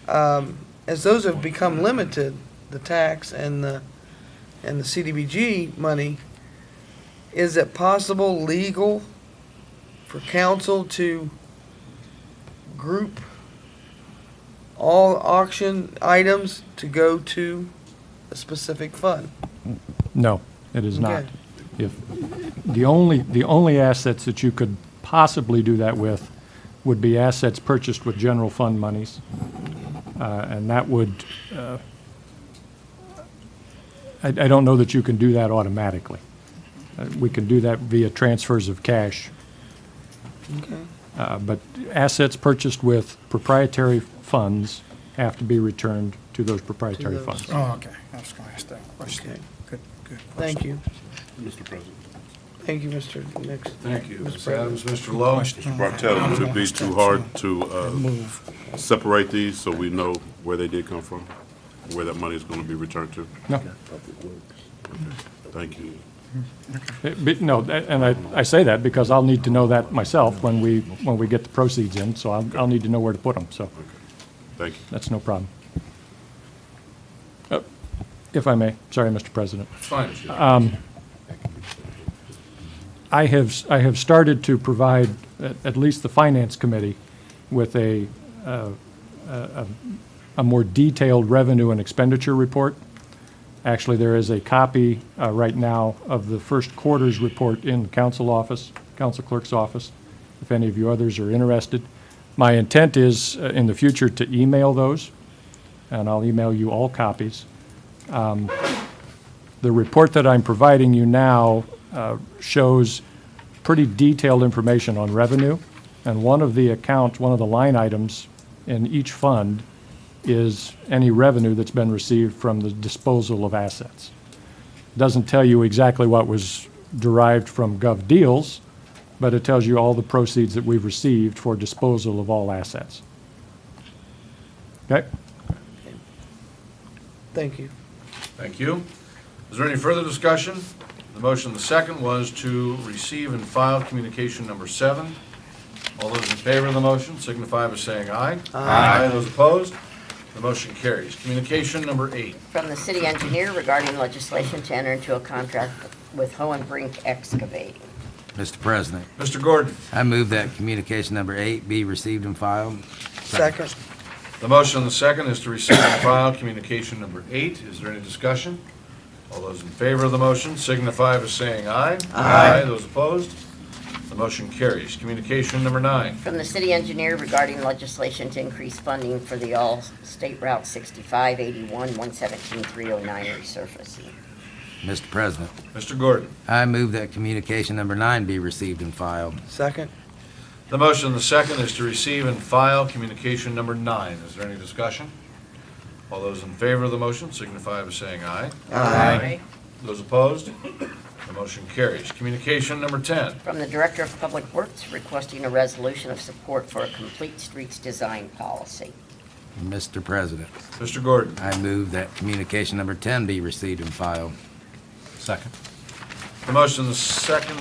M: as those have become limited, the tax and the CDBG money, is it possible, legal, for council to group all auction items to go to a specific fund?
N: No, it is not.
M: Okay.
N: If, the only assets that you could possibly do that with would be assets purchased with general fund monies. And that would, I don't know that you can do that automatically. We can do that via transfers of cash.
M: Okay.
N: But assets purchased with proprietary funds have to be returned to those proprietary
M: those.
N: funds.
K: Oh, okay. I was going to ask that question.
M: Okay.
K: Good, good.
M: Thank you.
I: Mr. President.
M: Thank you, Mr. Nixon.
A: Thank you,
M: Mr.
A: Ms.
M: President.
A: Adams. Mr. Lowe?
I: Mr. Bartel, would it be too hard to
K: Move.
I: separate these so we know where they did come from? Where that money is going to be returned to?
N: No.
I: Thank you.
N: But no, and I say that because I'll need to know that myself when we get the proceeds in, so I'll need to know where to put them, so
I: Thank you.
N: that's no problem. If I may, sorry, Mr. President.
A: It's fine. if you-
N: I have started to provide at least the Finance Committee with a more detailed revenue and expenditure report. Actually, there is a copy right now of the first quarter's report in the council clerk's office, if any of you others are interested. My intent is in the future to email those, and I'll email you all copies. The report that I'm providing you now shows pretty detailed information on revenue, and one of the line items in each fund is any revenue that's been received from the disposal of assets. Doesn't tell you exactly what was derived from Gov Deals, but it tells you all the proceeds that we've received for disposal of all assets. Okay?
M: Thank you.
A: Thank you. Is there any further discussion? The motion, the second, was to receive and file communication number 7. All those in favor of the motion signify by saying aye. Aye. Those opposed? The motion carries. Communication number 8.
D: From the city engineer regarding legislation to enter into a contract with Hohenbrink Excavating.
B: Mr. President,
A: Mr. Gordon.
B: I move that communication number 8 be received and filed.
M: Second.
A: The motion, the second, is to receive and file communication number 8. Is there any discussion? All those in favor of the motion signify by saying aye. Aye. Those opposed? The motion carries. Communication number 9.
D: From the city engineer regarding legislation to increase funding for the all-state Route 65, 81, 117, 309 resurfacing.
B: Mr. President,
A: Mr. Gordon.
B: I move that communication number 9 be received and filed.
M: Second.
A: The motion, the second, is to receive and file communication number 9. Is there any discussion? All those in favor of the motion signify by saying aye.
H: Aye.
A: Those opposed? The motion carries. Communication number 10.
D: From the Director of Public Works requesting a resolution of support for a complete streets design policy.
B: Mr. President,
A: Mr. Gordon.
B: I move that communication number 10 be received and filed.
C: Second.
A: The motion, the second.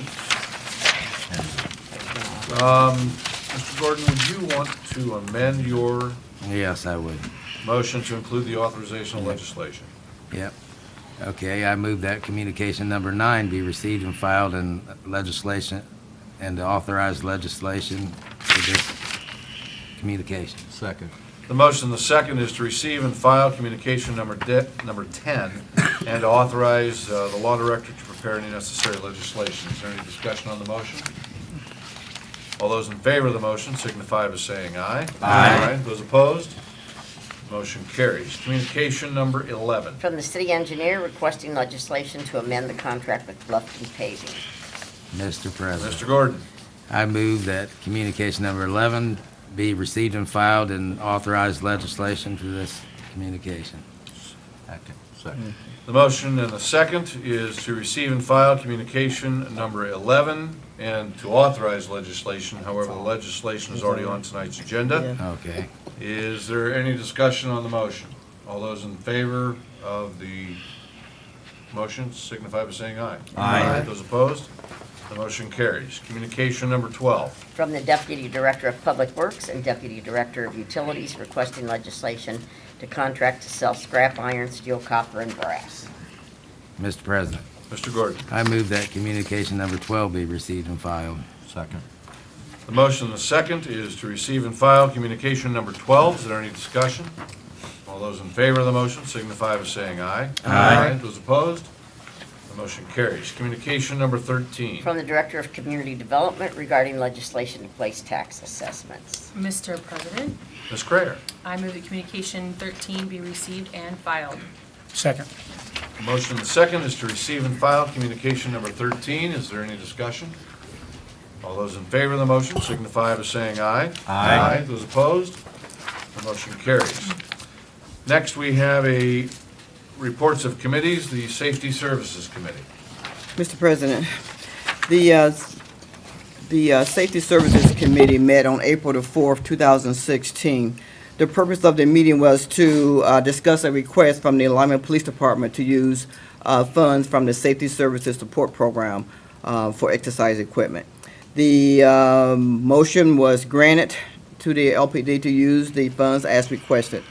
A: Mr. Gordon, would you want to amend your
B: Yes, I would.
A: motion to include the authorization of legislation?
B: Yep. Okay, I move that communication number 9 be received and filed in legislation and to authorize legislation for this communication.
C: Second.
A: The motion, the second, is to receive and file communication number 10 and to authorize the law director to prepare any necessary legislation. Is there any discussion on the motion? All those in favor of the motion signify by saying aye.
B: Aye.
A: Those opposed? Motion carries. Communication number 11.
D: From the city engineer requesting legislation to amend the contract with Bluffton Paving.
B: Mr. President.
A: Mr. Gordon.
B: I move that communication number 11 be received and filed and authorized legislation for this communication.
C: Second.
A: The motion and the second is to receive and file communication number 11 and to authorize legislation. However, the legislation is already on tonight's agenda.
B: Okay.
A: Is there any discussion on the motion? All those in favor of the motion signify by saying aye.
C: Aye.
A: Those opposed? The motion carries. Communication number 12.
D: From the Deputy Director of Public Works and Deputy Director of Utilities requesting legislation to contract to sell scrap iron, steel, copper, and brass.
B: Mr. President.
A: Mr. Gordon.
B: I move that communication number 12 be received and filed.
C: Second.
A: The motion, the second, is to receive and file communication number 12. Is there any discussion? All those in favor of the motion signify by saying aye.
B: Aye.
A: Those opposed? The motion carries. Communication number 13.
D: From the Director of Community Development regarding legislation to place tax assessments.
H: Mr. President,
A: Ms. Crayer.
H: I move that communication 13 be received and filed.
K: Second.
A: The motion, the second, is to receive and file communication number 13. Is there any discussion? All those in favor of the motion signify by saying aye.
C: Aye.
A: Those opposed? The motion carries. Next, we have reports of committees, the Safety Services Committee.
E: Mr. President, the Safety Services Committee met on April the 4th, 2016. The purpose of the meeting was to discuss a request from the Lima Police Department to use funds from the Safety Services Support Program for exercise equipment. The motion was granted to the LPD to use the funds as requested.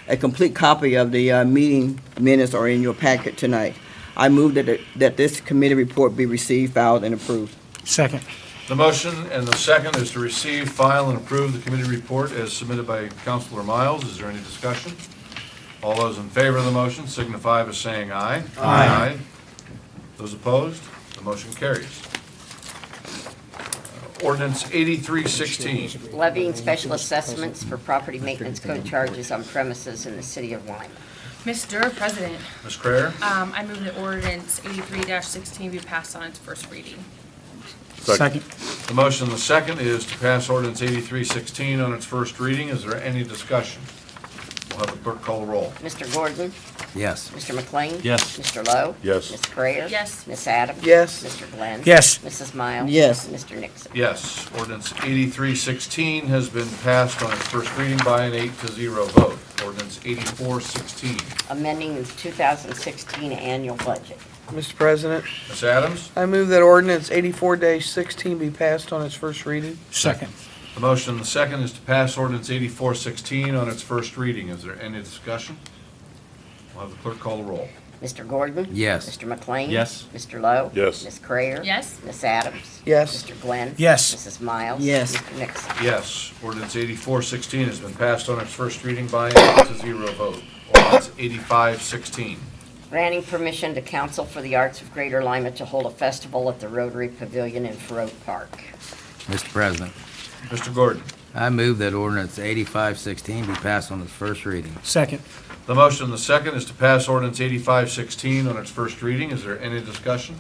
E: A complete copy of the meeting minutes are in your packet tonight. I move that this committee report be received, filed, and approved.
K: Second.
A: The motion and the second is to receive, file, and approve the committee report as submitted by Councilor Miles. Is there any discussion? All those in favor of the motion signify by saying aye. Aye. Those opposed? The motion carries. Ordinance 8316.
D: Levying special assessments for property maintenance code charges on premises in the city of Lima.
H: Mr. President,
A: Ms. Crayer.
H: I move that ordinance 83-16 be passed on its first reading.
K: Second.
A: The motion, the second, is to pass ordinance 8316 on its first reading. Is there any discussion? We'll have the clerk call the roll.
D: Mr. Gordon?
B: Yes.
D: Mr. McLean?
C: Yes.
D: Mr. Lowe?
I: Yes.
D: Ms. Crayer?
H: Yes.
D: Ms. Adams?
M: Yes.
D: Mr. Glenn?
K: Yes.
D: Mrs. Miles?
E: Yes.
D: Mr. Nixon?
A: Yes, ordinance 8316 has been passed on its first reading by an 8-0 vote. Ordinance 8416.
D: Amending the 2016 annual budget.
M: Mr. President,
A: Ms. Adams?
M: I move that ordinance 84-16 be passed on its first reading.
K: Second.
A: The motion and the second is to pass ordinance 8416 on its first reading. Is there any discussion? We'll have the clerk call the roll.
D: Mr. Gordon?
B: Yes.
D: Mr. McLean?
C: Yes.
D: Mr. Lowe?
I: Yes.
D: Ms. Crayer?
H: Yes.
D: Ms. Adams?
M: Yes.
D: Mr. Glenn?
K: Yes.
D: Mrs. Miles?
E: Yes.
D: Mr. Nixon?
A: Yes, ordinance 8416 has been passed on its first reading by an 8-0 vote. Ordinance 8516.
D: Granting permission to Council for the Arts of Greater Lima to hold a festival at the Rotary Pavilion in Farote Park.
B: Mr. President.
A: Mr. Gordon.
B: I move that ordinance 8516 be passed on its first reading.
K: Second.
A: The motion and the second is to pass ordinance 8516 on its first reading. Is there any discussion?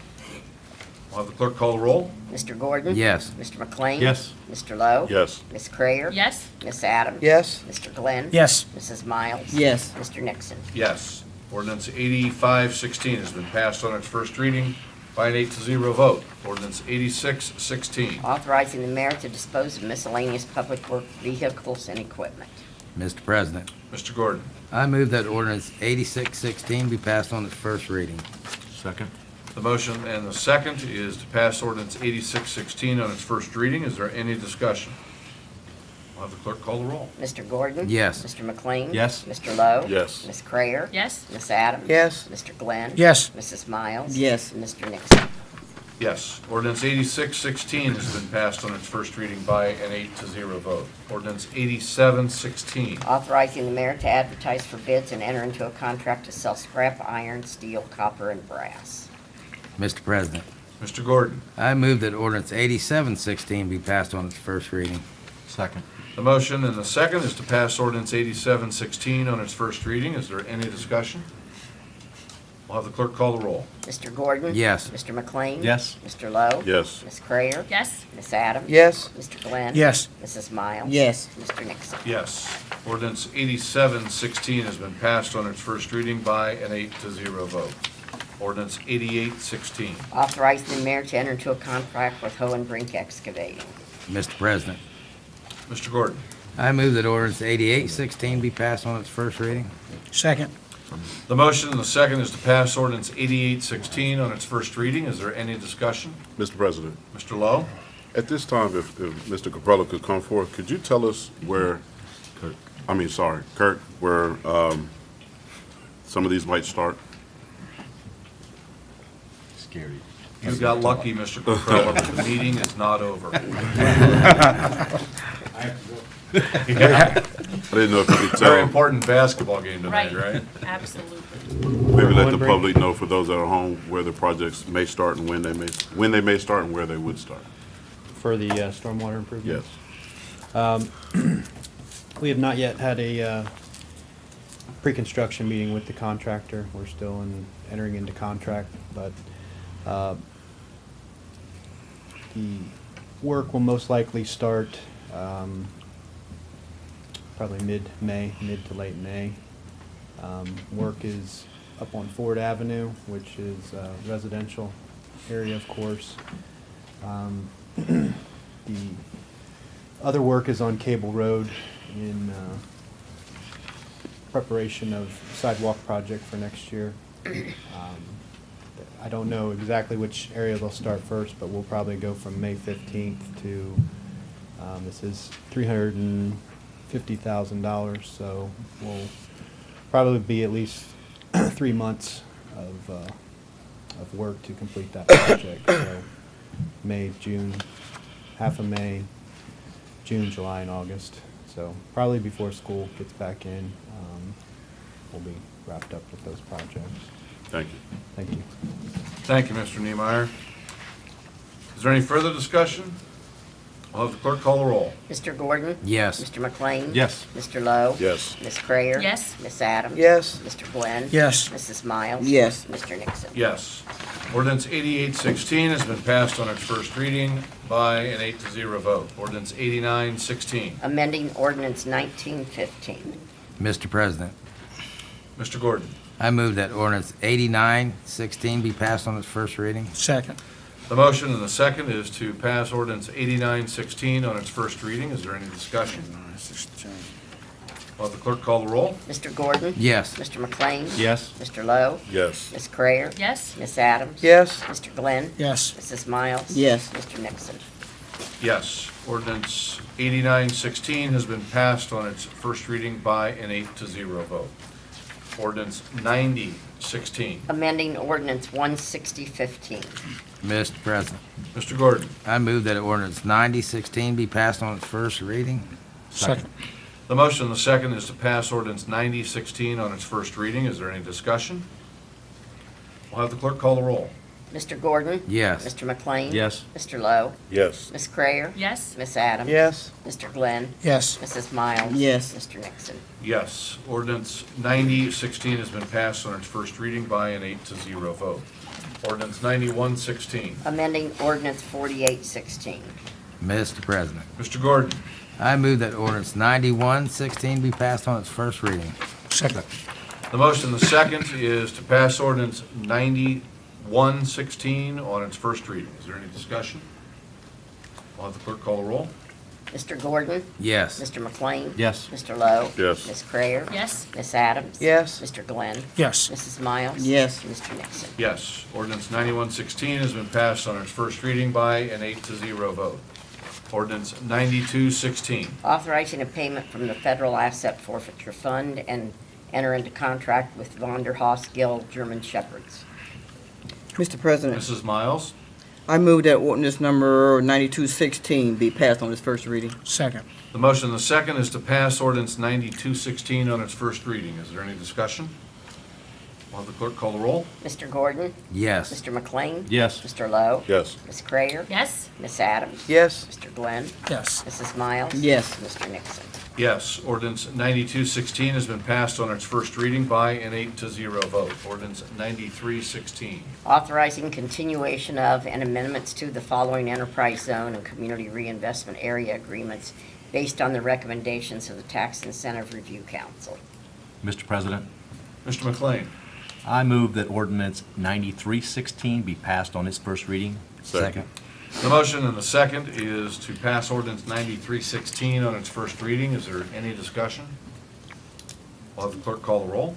A: We'll have the clerk call the roll.
D: Mr. Gordon?
B: Yes.
D: Mr. McLean?
C: Yes.
D: Mr. Lowe?
I: Yes.
D: Ms. Crayer?
H: Yes.
D: Ms. Adams?
M: Yes.
D: Mr. Glenn?
K: Yes.
D: Mrs. Miles?
E: Yes.
D: Mr. Nixon?
A: Yes. Ordinance 8516 has been passed on its first reading by an 8-0 vote. Ordinance 8616.
D: Authorizing the mayor to dispose of miscellaneous public work vehicles and equipment.
B: Mr. President.
A: Mr. Gordon.
B: I move that ordinance 8616 be passed on its first reading.
C: Second.
A: The motion and the second is to pass ordinance 8616 on its first reading. Is there any discussion? Will have the clerk call the roll?
D: Mr. Gordon?
B: Yes.
D: Mr. McLean?
C: Yes.
D: Mr. Lowe?
I: Yes.
D: Ms. Crayer?
H: Yes.
D: Ms. Adams?
M: Yes.
D: Mr. Glenn?
K: Yes.
D: Mrs. Miles?
E: Yes.
D: And Mr. Nixon?
A: Yes. Ordinance 8616 has been passed on its first reading by an 8-0 vote. Ordinance 8716.
D: Authorizing the mayor to advertise for bids and enter into a contract to sell scrap iron, steel, copper, and brass.
B: Mr. President,
A: Mr. Gordon.
B: I move that ordinance 8716 be passed on its first reading.
C: Second.
A: The motion and the second is to pass ordinance 8716 on its first reading. Is there any discussion? We'll have the clerk call the roll.
D: Mr. Gordon?
B: Yes.
D: Mr. McLean?
C: Yes.
D: Mr. Lowe?
I: Yes.
D: Ms. Crayer?
H: Yes.
D: Ms. Adams?
M: Yes.
D: Mr. Glenn?
K: Yes.
D: Mrs. Miles?
E: Yes.
D: Mr. Nixon?
A: Yes. Ordinance 8716 has been passed on its first reading by an 8-0 vote. Ordinance 8816.
D: Authorizing the mayor to enter into a contract with Hohenbrink Excavating.
B: Mr. President,
A: Mr. Gordon.
B: I move that ordinance 8816 be passed on its first reading.
K: Second.
A: The motion and the second is to pass ordinance 8816 on its first reading. Is there any discussion?
I: Mr. President,
A: Mr. Lowe?
I: at this time, if Mr. Caprella could come forth, could you tell us where, Kurt, where some of these might start?
C: Scary.
A: You got lucky, Mr. Caprella, but the meeting is not over. Yeah.
I: I didn't know if you could
A: Very
I: tell,
A: important basketball game tonight, right?
H: Absolutely.
I: maybe let the public know, for those that are home, where the projects may start and when they may start and where they would start.
O: For the stormwater improvement?
I: Yes.
O: We have not yet had a pre-construction meeting with the contractor. We're still entering into contract, but the work will most likely start probably mid-May, mid to late May. Work is up on Ford Avenue, which is a residential area, of course. The other work is on Cable Road in preparation of sidewalk project for next year. I don't know exactly which area they'll start first, but we'll probably go from May 15th to, this is $350,000, so we'll probably be at least 3 months of work to complete that project. So May, June, half of May, June, July, and August. So probably before school gets back in, we'll be wrapped up with those projects.
I: Thank you.
O: Thank you.
A: Thank you, Mr. Niemeyer. Is there any further discussion? I'll have the clerk call the roll.
D: Mr. Gordon?
B: Yes.
D: Mr. McLean?
C: Yes.
D: Mr. Lowe?
I: Yes.
D: Ms. Crayer?
H: Yes.
D: Ms. Adams?
M: Yes.
D: Mr. Glenn?
K: Yes.
D: Mrs. Miles?
E: Yes.
D: Mr. Nixon?
A: Yes. Ordinance 8816 has been passed on its first reading by an 8-0 vote. Ordinance 8916.
D: Amending ordinance 1915.
B: Mr. President,
A: Mr. Gordon.
B: I move that ordinance 8916 be passed on its first reading.
K: Second.
A: The motion and the second is to pass ordinance 8916 on its first reading. Is there any discussion? I'll have the clerk call the roll.
D: Mr. Gordon?
B: Yes.
D: Mr. McLean?
C: Yes.
D: Mr. Lowe?
I: Yes.
D: Ms. Crayer?
H: Yes.
D: Ms. Adams?
M: Yes.
D: Mr. Glenn?
K: Yes.
D: Mrs. Miles?
E: Yes.
D: Mr. Nixon?
A: Yes. Ordinance 8916 has been passed on its first reading by an 8-0 vote. Ordinance 9016.
D: Amending ordinance 16015.
B: Mr. President,
A: Mr. Gordon.
B: I move that ordinance 9016 be passed on its first reading.
K: Second.
A: The motion and the second is to pass ordinance 9016 on its first reading. Is there any discussion? We'll have the clerk call the roll.
D: Mr. Gordon?
B: Yes.
D: Mr. McLean?
C: Yes.
D: Mr. Lowe?
I: Yes.
D: Ms. Crayer?
H: Yes.
D: Ms. Adams?
M: Yes.
D: Mr. Glenn?
K: Yes.
D: Mrs. Miles?
E: Yes.
D: Mr. Nixon?
A: Yes. Ordinance 9016 has been passed on its first reading by an 8-0 vote. Ordinance 9116.
D: Amending ordinance 4816.
B: Mr. President,
A: Mr. Gordon.
B: I move that ordinance 9116 be passed on its first reading.
K: Second.
A: The motion and the second is to pass ordinance 9116 on its first reading. Is there any discussion? I'll have the clerk call the roll.
D: Mr. Gordon?
B: Yes.
D: Mr. McLean?
C: Yes.
D: Mr. Lowe?
I: Yes.
D: Ms. Crayer?
H: Yes.
D: Ms. Adams?
M: Yes.
D: Mr. Glenn?
K: Yes.
D: Mrs. Miles?
E: Yes.
D: Mr. Nixon?
A: Yes. Ordinance 9116 has been passed on its first reading by an 8-0 vote. Ordinance 9216.
D: Authorizing a payment from the Federal Asset Forfeiture Fund and enter into contract with Vonderhaus Gill German Shepherds.
E: Mr. President,
A: Mrs. Miles?
E: I move that ordinance number 9216 be passed on its first reading.
K: Second.
A: The motion and the second is to pass ordinance 9216 on its first reading. Is there any discussion? Will the clerk call the roll?
D: Mr. Gordon?
B: Yes.
D: Mr. McLean?
C: Yes.
D: Mr. Lowe?
I: Yes.
D: Ms. Crayer?
H: Yes.
D: Ms. Adams?
M: Yes.
D: Mr. Glenn?
K: Yes.
D: Mrs. Miles?
E: Yes.
D: Mr. Nixon?
A: Yes, ordinance 9216 has been passed on its first reading by an 8-0 vote. Ordinance 9316.
D: Authorizing continuation of and amendments to the following enterprise zone and community reinvestment area agreements based on the recommendations of the Tax Incentive Review Council.
C: Mr. President,
A: Mr. McLean?
C: I move that ordinance 9316 be passed on its first reading.
I: Second.
A: The motion and the second is to pass ordinance 9316 on its first reading. Is there any discussion? Will have the clerk call the roll?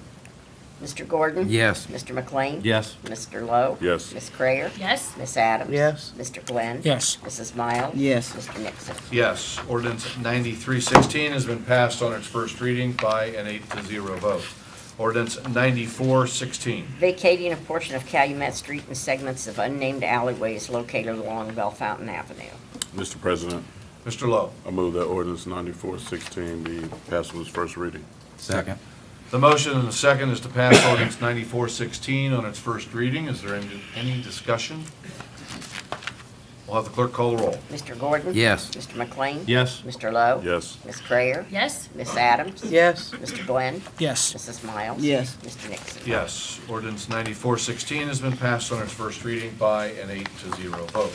D: Mr. Gordon?
B: Yes.
D: Mr. McLean?
C: Yes.
D: Mr. Lowe?
I: Yes.
D: Ms. Crayer?
H: Yes.
D: Ms. Adams?
M: Yes.
D: Mr. Glenn?
K: Yes.
D: Mrs. Miles?
E: Yes.
D: Mr. Nixon?
A: Yes, ordinance 9316 has been passed on its first reading by an 8-0 vote. Ordinance 9416.
D: Vacating a portion of Calumet Street and segments of unnamed alleyways located along Bell Fountain Avenue.
I: Mr. President,
A: Mr. Lowe?
I: I move that ordinance 9416 be passed on its first reading.
B: Second.
A: The motion and the second is to pass ordinance 9416 on its first reading. Is there any discussion? We'll have the clerk call the roll.
D: Mr. Gordon?
B: Yes.
D: Mr. McLean?
C: Yes.
D: Mr. Lowe?
I: Yes.
D: Ms. Crayer?
H: Yes.
D: Ms. Adams?
M: Yes.
D: Mr. Glenn?
K: Yes.
D: Mrs. Miles?
E: Yes.
D: Mr. Nixon?
A: Yes, ordinance 9416 has been passed on its first reading by an 8-0 vote.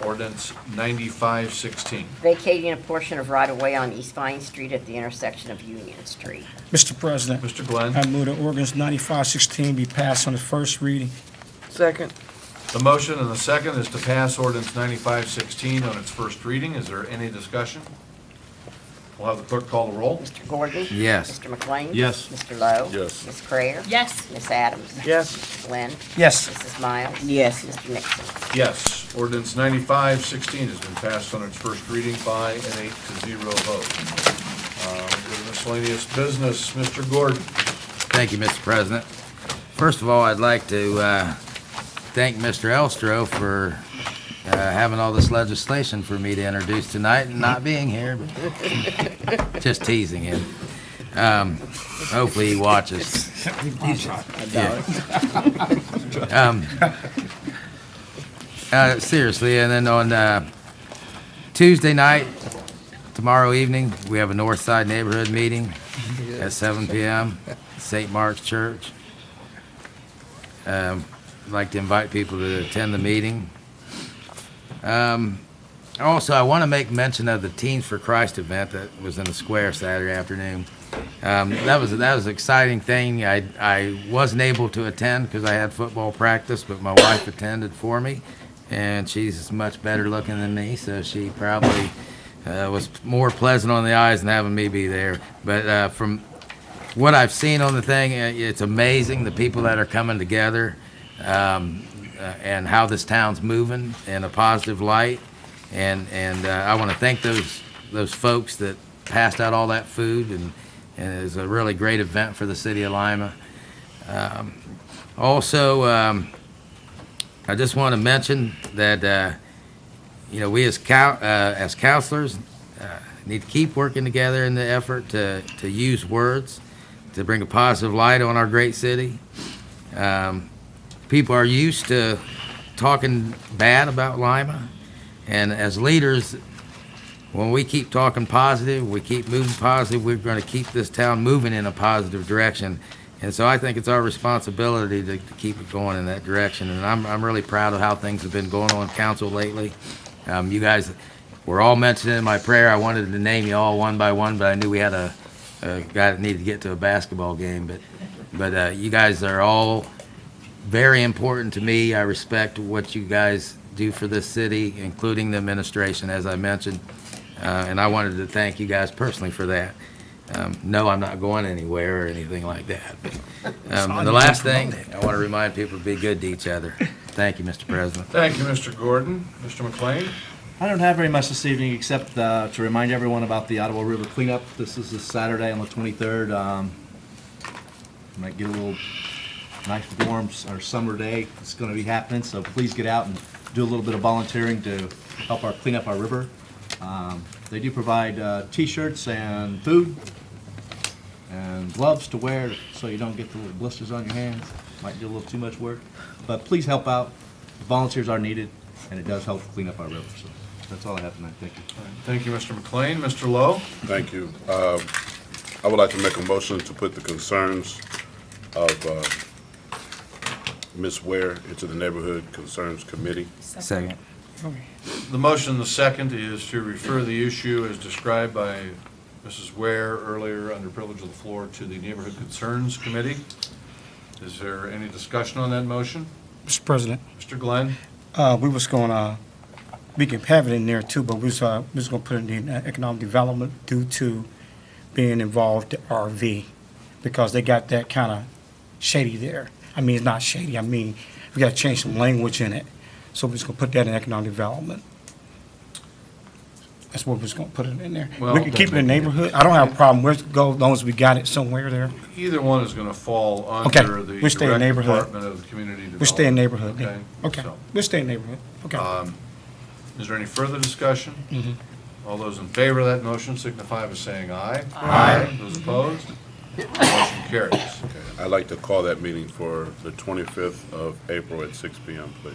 A: Ordinance 9516.
D: Vacating a portion of right-of-way on East Vine Street at the intersection of Union Street.
K: Mr. President,
A: Mr. Glenn?
K: I move that ordinance 9516 be passed on its first reading.
M: Second.
A: The motion and the second is to pass ordinance 9516 on its first reading. Is there any discussion? We'll have the clerk call the roll.
D: Mr. Gordon?
B: Yes.
D: Mr. McLean?
C: Yes.
D: Mr. Lowe?
I: Yes.
D: Ms. Crayer?
H: Yes.
D: Ms. Adams?
M: Yes.
D: Mr. Glenn?
K: Yes.
D: Mrs. Miles?
E: Yes.
D: Mr. Nixon?
A: Yes, ordinance 9516 has been passed on its first reading by an 8-0 vote. With miscellaneous business, Mr. Gordon.
B: Thank you, Mr. President. First of all, I'd like to thank Mr. Elstro for having all this legislation for me to introduce tonight and not being here, but just teasing him. Hopefully he watches. Seriously, and then on Tuesday night, tomorrow evening, we have a North Side Neighborhood meeting at 7 p.m. St. Mark's Church. I'd like to invite people to attend the meeting. Also, I want to make mention of the Teens for Christ event that was in the square Saturday afternoon. That was an exciting thing. I wasn't able to attend because I had football practice, but my wife attended for me, and she's much better looking than me, so she probably was more pleasant on the eyes than having me be there. But from what I've seen on the thing, it's amazing the people that are coming together and how this town's moving in a positive light. And I want to thank those folks that passed out all that food, and it was a really great event for the city of Lima. Also, I just want to mention that we as counselors need to keep working together in the effort to use words to bring a positive light on our great city. People are used to talking bad about Lima, and as leaders, when we keep talking positive, we keep moving positive, we're going to keep this town moving in a positive direction. And so I think it's our responsibility to keep it going in that direction. And I'm really proud of how things have been going on council lately. You guys were all mentioned in my prayer. I wanted to name you all one by one, but I knew we had a guy that needed to get to a basketball game. But you guys are all very important to me. I respect what you guys do for this city, including the administration, as I mentioned. And I wanted to thank you guys personally for that. No, I'm not going anywhere or anything like that. And the last thing, I want to remind people to be good to each other. Thank you, Mr. President.
A: Thank you, Mr. Gordon. Mr. McLean?
C: I don't have very much this evening, except to remind everyone about the Ottawa River cleanup. This is this Saturday on the 23rd. Might get a little nice warm or summer day. It's going to be happening, so please get out and do a little bit of volunteering to help clean up our river. They do provide T-shirts and food and gloves to wear so you don't get the little blisters on your hands. Might do a little too much work, but please help out. Volunteers are needed, and it does help clean up our river. So that's all I have tonight. Thank you.
A: Thank you, Mr. McLean. Mr. Lowe?
I: Thank you. I would like to make a motion to put the concerns of Ms. Ware into the Neighborhood Concerns Committee.
B: Second.
A: The motion, the second, is to refer the issue as described by Mrs. Ware earlier under privilege of the floor to the Neighborhood Concerns Committee. Is there any discussion on that motion?
K: Mr. President,
A: Mr. Glenn?
K: we was gonna, we can have it in there too, but we was gonna put it in economic development due to being involved in RV, because they got that kind of shady there. I mean, it's not shady, I mean, we gotta change some language in it. So we're just gonna put that in economic development. That's what we're just gonna put it in there.
A: Well,
K: We can keep it in neighborhood. I don't have a problem where to go, as long as we got it somewhere there.
A: Either one is going to fall
K: Okay,
A: under the
K: we'll stay in
A: direct
K: neighborhood.
A: department of the community development.
K: We'll stay in neighborhood then. Okay,
A: so,
K: we'll stay in neighborhood. Okay.
A: Is there any further discussion?
K: Mhm.
A: All those in favor of that motion signify by saying aye. Aye. Those opposed? Motion carries.
I: Okay. I'd like to call that meeting for the 25th of April at 6 p.m., please.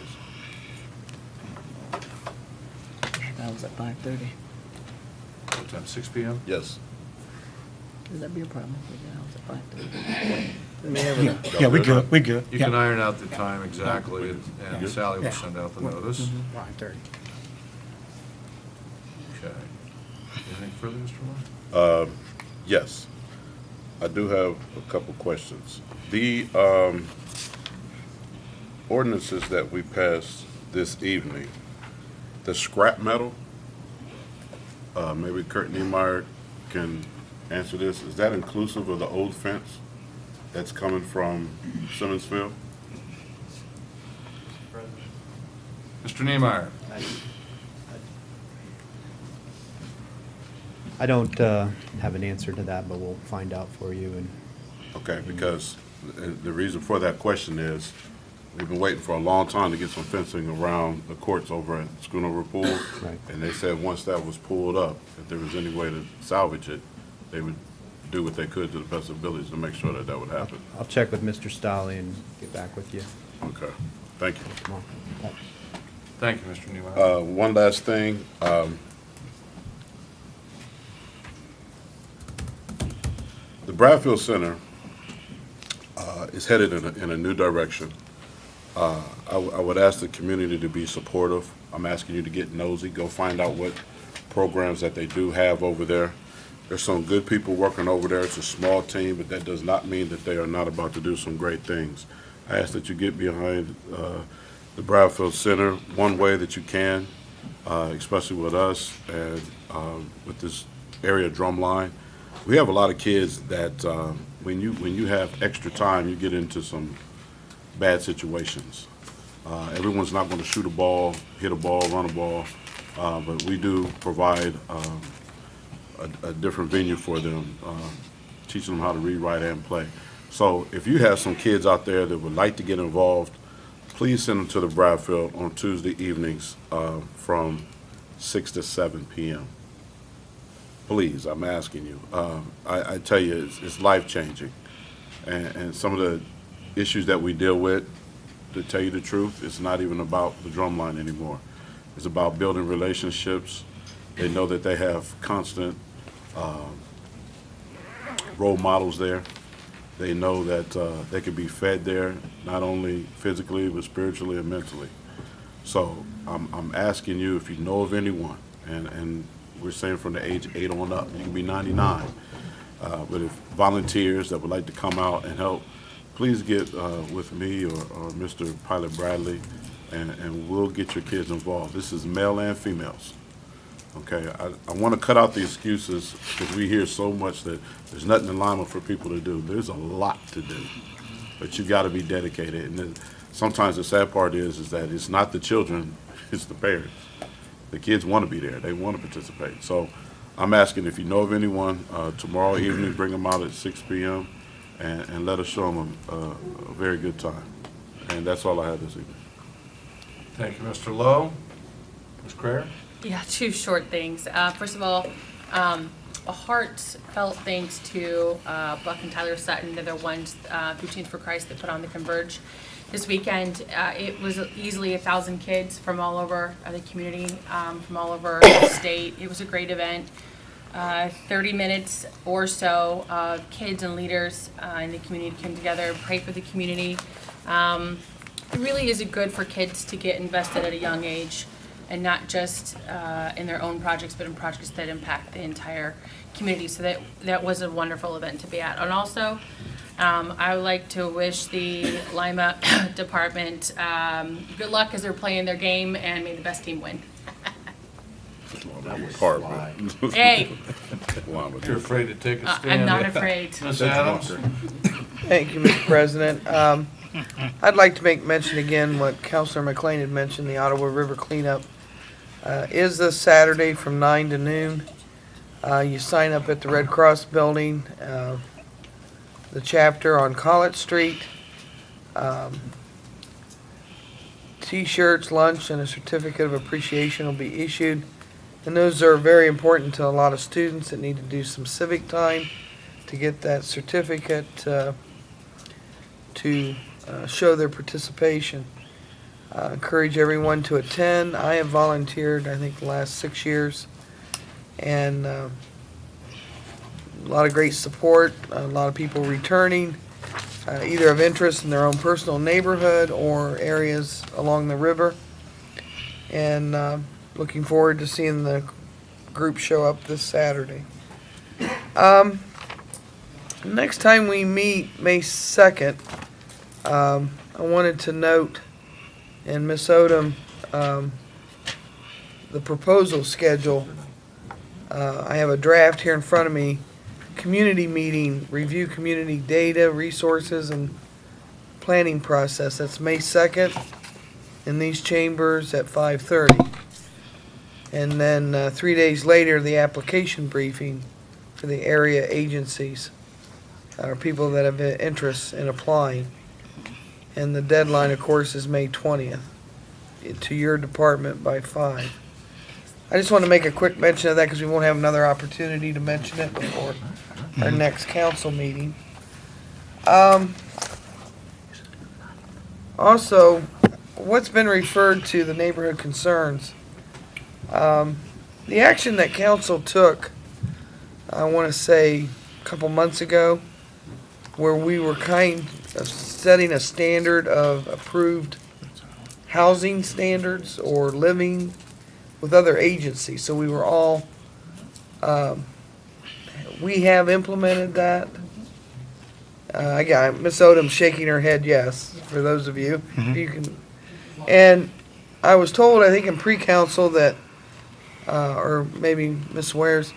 E: That was at 5:30.
A: What time, 6 p.m.?
I: Yes.
E: Would that be a problem? That was at 5:30.
K: Yeah, we good, we good.
A: You
K: Yeah.
A: can iron out the time exactly, and Sally will send out the notice.
K: 5:30.
A: Okay. Anything further, Mr. Moore?
I: Yes. I do have a couple questions. The ordinances that we passed this evening, the scrap metal, maybe Kurt Niemeyer can answer this. Is that inclusive of the old fence that's coming from Simmonsville?
A: Mr. Niemeyer?
O: I don't have an answer to that, but we'll find out for you. And
I: Okay, because the reason for that question is, we've been waiting for a long time to get some fencing around the courts over at Schoonover Pool.
O: Right.
I: And they said once that was pulled up, if there was any way to salvage it, they would do what they could to the best of abilities to make sure that that would happen.
O: I'll check with Mr. Stolley and get back with you
I: Okay, thank you.
O: tomorrow.
A: Thank you, Mr. Niemeyer.
I: One last thing. The Bradfield Center is headed in a new direction. I would ask the community to be supportive. I'm asking you to get nosy, go find out what programs that they do have over there. There's some good people working over there. It's a small team, but that does not mean that they are not about to do some great things. I ask that you get behind the Bradfield Center one way that you can, especially with us and with this area drumline. We have a lot of kids that when you have extra time, you get into some bad situations. Everyone's not going to shoot a ball, hit a ball, run a ball, but we do provide a different venue for them, teaching them how to read, write, and play. So if you have some kids out there that would like to get involved, please send them to the Bradfield on Tuesday evenings from 6 to 7 p.m. Please, I'm asking you. I tell you, it's life-changing. And some of the issues that we deal with, to tell you the truth, it's not even about the drumline anymore. It's about building relationships. They know that they have constant role models there. They know that they can be fed there, not only physically, but spiritually and mentally. So I'm asking you, if you know of anyone, and we're saying from the age 8 on up, you can be 99, but if volunteers that would like to come out and help, please get with me or Mr. Pilot Bradley, and we'll get your kids involved. This is male and females. Okay, I want to cut out the excuses, because we hear so much that there's nothing in Lima for people to do. There's a lot to do, but you've got to be dedicated. And then sometimes the sad part is that it's not the children, it's the parents. the kids want to be there. They want to participate. So I'm asking if you know of anyone, tomorrow evening, bring them out at 6 p.m. and let us show them a very good time. And that's all I have this evening.
A: Thank you, Mr. Lowe. Ms. Crayer?
H: Yeah, two short things. First of all, a heartfelt thanks to Buck and Tyler Sutton. They're the ones through Teens for Christ that put on the Converge this weekend. It was easily 1,000 kids from all over the community, from all over the state. It was a great event. 30 minutes or so of kids and leaders in the community came together, pray for the community. It really is good for kids to get invested at a young age, and not just in their own projects, but in projects that impact the entire community. So that was a wonderful event to be at. And also, I would like to wish the Lima department good luck as they're playing their game, and may the best team win.
I: That was hard, man.
H: Hey.
A: You're afraid to take a stand?
H: I'm not afraid.
A: Ms. Adams?
M: Thank you, Mr. President. I'd like to make mention again what Councilor McLean had mentioned, the Ottawa River cleanup is this Saturday from 9 to noon. You sign up at the Red Cross building, the chapter on College Street. T-shirts, lunch, and a certificate of appreciation will be issued. And those are very important to a lot of students that need to do some civic time to get that certificate to show their participation. Encourage everyone to attend. I have volunteered, I think, the last 6 years, and a lot of great support, a lot of people returning, either of interest in their own personal neighborhood or areas along the river. And looking forward to seeing the group show up this Saturday. Next time we meet, May 2nd, I wanted to note, and Ms. Odom, the proposal schedule. I have a draft here in front of me. Community meeting, review community data, resources, and planning process. That's May 2nd in these chambers at 5:30. And then 3 days later, the application briefing for the area agencies, or people that have interest in applying. And the deadline, of course, is May 20th to your department by 5. I just want to make a quick mention of that because we won't have another opportunity to mention it before our next council meeting. Also, what's been referred to the neighborhood concerns. The action that council took, I want to say a couple months ago, where we were kind of setting a standard of approved housing standards or living with other agencies. So we were all, we have implemented that. I got Ms. Odom shaking her head yes, for those of you. If you can. And I was told, I think in pre-council that, or maybe Ms. Wares,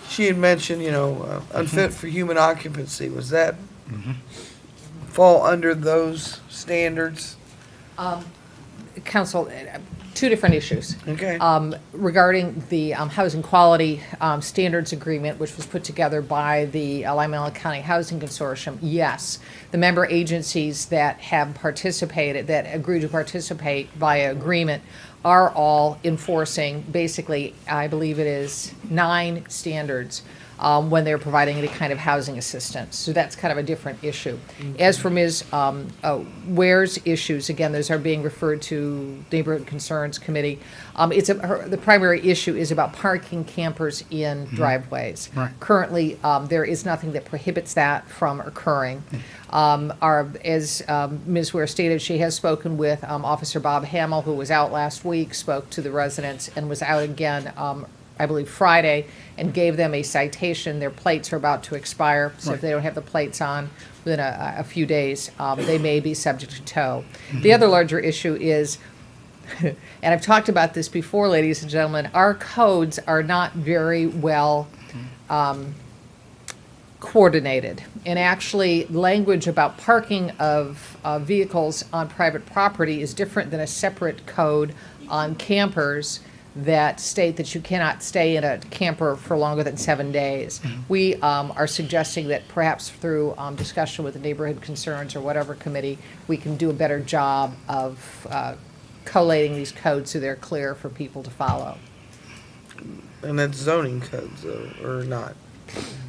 M: she had mentioned, unfit for human occupancy. Was that fall under those standards?
P: Council, two different issues.
M: Okay.
P: Regarding the housing quality standards agreement, which was put together by the Lima County Housing Consortium, yes, the member agencies that have participated, that agree to participate via agreement, are all enforcing, basically, I believe it is 9 standards when they're providing any kind of housing assistance. So that's kind of a different issue. As for Ms. Ware's issues, again, those are being referred to Neighborhood Concerns Committee. The primary issue is about parking campers in driveways.
K: Right.
P: Currently, there is nothing that prohibits that from occurring. As Ms. Ware stated, she has spoken with Officer Bob Hamill, who was out last week, spoke to the residents, and was out again I believe Friday, and gave them a citation. Their plates are about to expire, so if they don't have the plates on within a few days, they may be subject to tow. The other larger issue is, and I've talked about this before, ladies and gentlemen, our codes are not very well coordinated. And actually, language about parking of vehicles on private property is different than a separate code on campers that state that you cannot stay in a camper for longer than 7 days. We are suggesting that perhaps through discussion with the neighborhood concerns or whatever committee, we can do a better job of collating these codes so they're clear for people to follow.
M: And that's zoning codes, though, or not?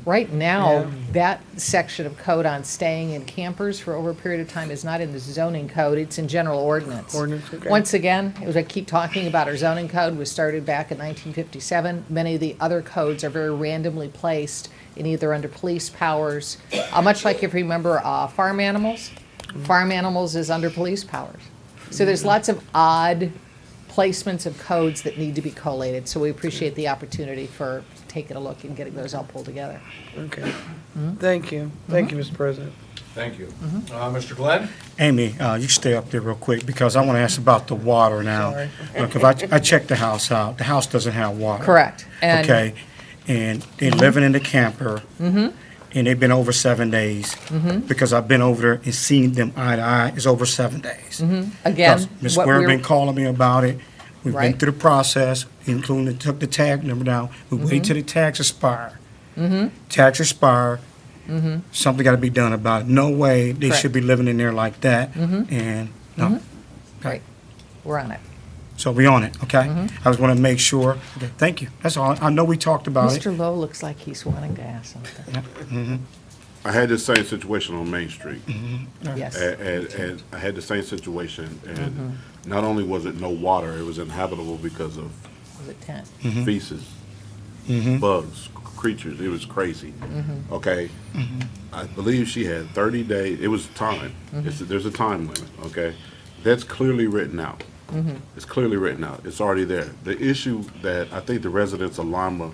P: Right now,
M: Yeah.
P: that section of code on staying in campers for over a period of time is not in the zoning code, it's in general ordinance.
M: Ordinance, okay.
P: Once again, as I keep talking about, our zoning code was started back in 1957. Many of the other codes are very randomly placed in either under police powers, much like if you remember farm animals. Farm animals is under police powers. So there's lots of odd placements of codes that need to be collated, so we appreciate the opportunity for taking a look and getting those all pulled together.
M: Okay. Thank you. Thank you, Mr. President.
A: Thank you. Mr. Glenn?
K: Amy, you stay up there real quick, because I want to ask about the water now.
M: Sorry.
K: Because I checked the house out. The house doesn't have water.
P: Correct. And
K: Okay, and they're living in the camper, and they've been over 7 days. Because I've been over there and seen them eye to eye, it's over 7 days.
P: again,
K: Ms.
P: what
K: Ware
P: we're,
K: been calling me about it. We've been
P: Right.
K: through the process, including took the tag number down. We wait till the tags expire. Tags expire, something got to be done about it. No way they
P: Correct.
K: should be living in there like that, and, no.
P: right, we're on it.
K: So we on it, okay? I just want to make sure. Okay, thank you. That's all. I know we talked about it.
P: Mr. Lowe looks like he's wanting to ask something.
I: I had the same situation on Main Street.
P: Yes.
I: And I had the same situation, and not only was it no water, it was inhabitable because of
P: Was it 10?
I: feces, bugs, creatures. It was crazy. Okay? I believe she had 30 days. It was time. There's a time limit, okay? That's clearly written out. It's clearly written out. It's already there. The issue that I think the residents of Lima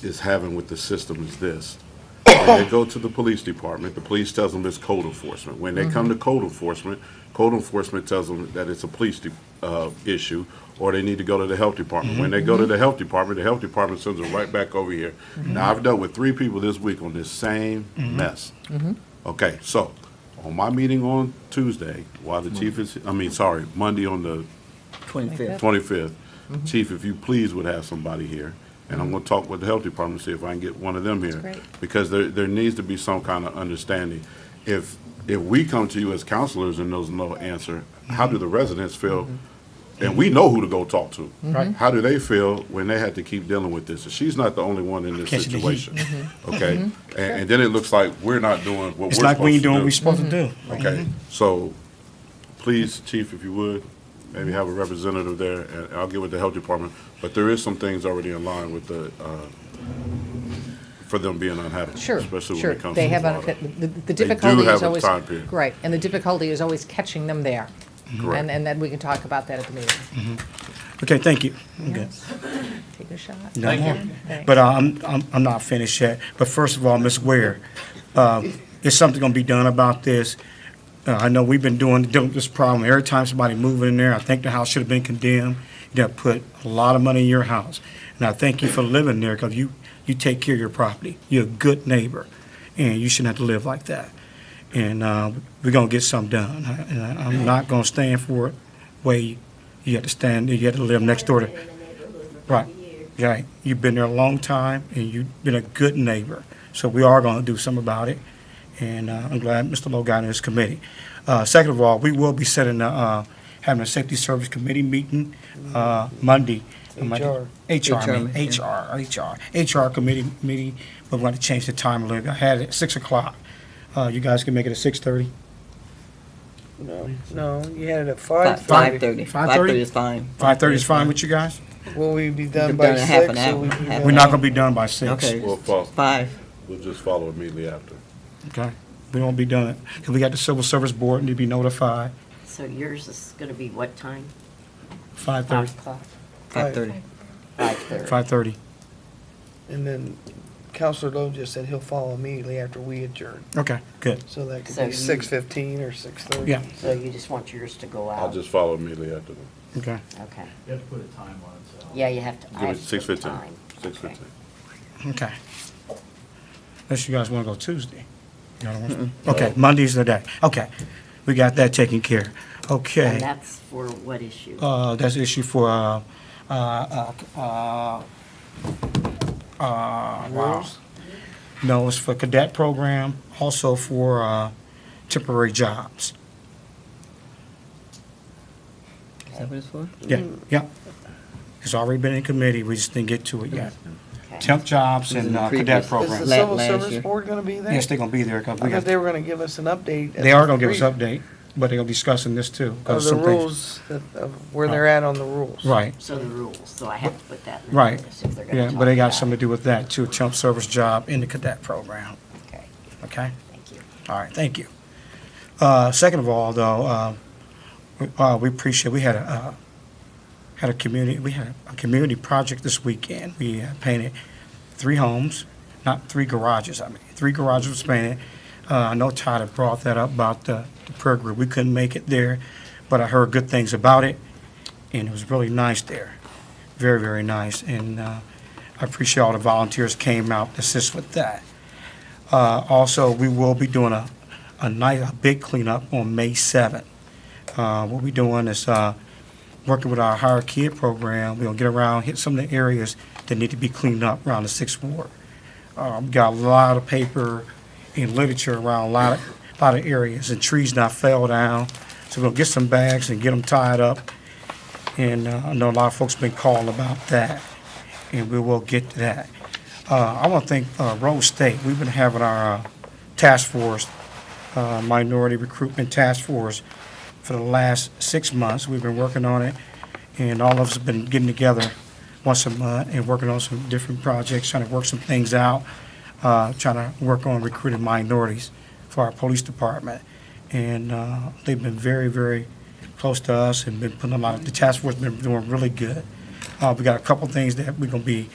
I: is having with the system is this. When they go to the police department, the police tells them it's code enforcement. When they come to code enforcement tells them that it's a police issue, or they need to go to the health department. When they go to the health department sends them right back over here. Now, I've dealt with 3 people this week on this same mess. Okay, so, on my meeting on Tuesday, while the chief is, Monday on the
E: 25th.
I: 25th, Chief, if you please would have somebody here, and I'm gonna talk with the health department, see if I can get one of them here.
P: great.
I: Because there needs to be some kind of understanding. If we come to you as counselors and there's no answer, how do the residents feel? And we know who to go talk to.
K: Right.
I: How do they feel when they had to keep dealing with this? And she's not the only one in this
K: Catching the heat.
I: situation. Okay? And then it looks like we're not doing what we're
K: It's
I: supposed
K: like we ain't
I: to
K: doing what
I: do.
K: we're supposed to do.
I: Okay, so, please, Chief, if you would, maybe have a representative there, and I'll get with the health department. But there is some things already in line with the, for them being unhabitable.
P: Sure,
I: Especially
P: sure.
I: when it comes
P: They
I: to
P: have,
I: water.
P: the difficulty
I: have
P: is
I: a
P: always.
I: time period.
P: Right, and the difficulty is always catching them there.
I: Correct.
P: And then we can talk about that at the meeting.
K: Okay, thank you. I'm good.
P: Yes. Take a shot.
K: No
A: Thank
K: more.
A: you.
P: Thanks.
K: But I'm not finished yet. But first of all, Ms. Ware, is something gonna be done about this? I know we've been dealing with this problem. Every time somebody moving in there, I think the house should have been condemned. You got to put a lot of money in your house. And I thank you for living there, because you take care of your property. You're a good neighbor, and you shouldn't have to live like that. And we're gonna get something done. And I'm not gonna stand for it where you have to stand, you have to live next door to. Right, right. You've been there a long time, and you've been a good neighbor. So we are gonna do something about it, and I'm glad Mr. Lowe got in this committee. Second of all, we will be having a Safety Service Committee meeting Monday. HR committee meeting, but we're going to change the time a little bit. I had it at 6 o'clock. You guys can make it at 6:30?
M: No, you had it at 5:30.
E: 5:30.
K: 5:30?
E: 5:30 is fine.
K: 5:30 is fine with you guys?
M: Will we be done
E: We've
M: by
E: done a half
M: 6?
E: an
M: or
E: hour.
M: we be
E: Half
M: done-
K: We're not going to be done by 6.
E: Okay.
I: We'll follow,
E: 5.
I: we'll just follow immediately after.
K: Okay? We won't be done. Because we got the Civil Service Board, need to be notified.
D: So yours is gonna be what time?
K: 5:30.
D: 5 o'clock?
E: 5:30.
D: 5:30.
K: 5:30.
M: And then Counselor Lowe just said he'll follow immediately after we adjourn.
K: Okay, good.
M: So that could
D: So
M: be
D: you-
M: 6:15 or 6:30.
K: Yeah,
D: So you just want yours to go out?
I: I'll just follow immediately after them.
K: okay.
D: Okay.
Q: You have to put a time on it, so.
D: Yeah, you have to. I
I: Give it
D: have to put
I: 6:15.
D: time.
I: 6:15.
K: Okay. Unless you guys want to go Tuesday. You don't want- Okay, Monday's the day. Okay, we got that taken care.
D: And
K: Okay,
D: that's for what issue?
K: that's the issue for Wow. No, it's for cadet program, also for temporary jobs.
E: Is that what it's for?
K: Yeah, yeah. It's already been in committee, we just didn't get to it yet.
D: Okay.
K: Temp jobs
E: Was it
K: and
E: the
K: cadet
E: previous-
M: Is
K: program.
M: the
E: La-
M: Civil
E: last
M: Service
E: year.
M: Board gonna be there?
K: Yes, they're gonna be there, because
M: I
K: we
M: thought
K: got,
M: they were gonna give us an update. at
K: they are
M: the
K: gonna give us
M: brief
K: update, but they're gonna be discussing this too. 'cause
M: Of the
K: some things-
M: rules, of where they're at on the rules.
K: Right,
D: So the rules, so I have to put that in the
K: right.
D: notice if they're gonna
K: Yeah,
D: talk
K: but they got
D: about
K: something
D: it.
K: to do with that too, temp service job in the cadet program,
D: Okay,
K: okay?
D: thank you.
K: All right, thank you. Second of all, though, we appreciate, we had a community project this weekend. We painted 3 homes, not 3 garages, 3 garages was painted. I know Todd had brought that up about the prayer group. We couldn't make it there, but I heard good things about it, and it was really nice there. Very, very nice, and I appreciate all the volunteers came out to assist with that. Also, we will be doing a big cleanup on May 7th. What we're doing is working with our Hire Kid program. We're going to get around, hit some of the areas that need to be cleaned up around the 6th Ward. We got a lot of paper and literature around a lot of areas, and trees not fell down. So we're going to get some bags and get them tied up. And I know a lot of folks been calling about that, and we will get to that. I want to thank Rose State. We've been having our task force, minority recruitment task force, for the last 6 months. We've been working on it, and all of us have been getting together once a month and working on some different projects, trying to work some things out, trying to work on recruiting minorities for our police department. And they've been very, very close to us and been putting a lot of, the task force has been doing really good. We got a couple things that we're going to be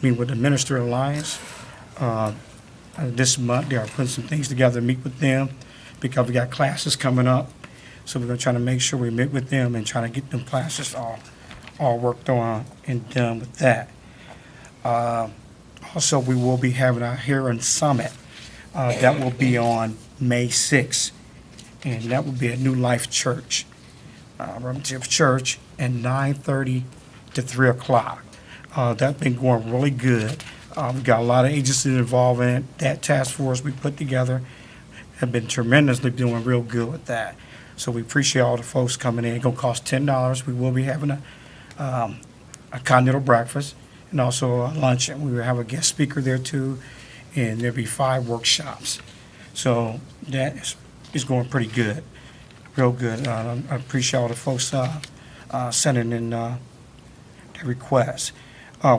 K: meeting with the Minister Alliance this month. They are putting some things together to meet with them because we got classes coming up. So we're going to try to make sure we meet with them and try to get them classes all worked on and done with that. Also, we will be having our Heron Summit. That will be on May 6th, and that will be at New Life Church, Relative Church, at 9:30 to 3 o'clock. That's been going really good. We've got a lot of agencies involved in it. That task force we put together have been tremendously doing real good with that. So we appreciate all the folks coming in. It's going to cost $10. We will be having a continental breakfast and also a luncheon. We will have a guest speaker there too, and there'll be 5 workshops. So that is going pretty good, real good. I appreciate all the folks sending in their requests.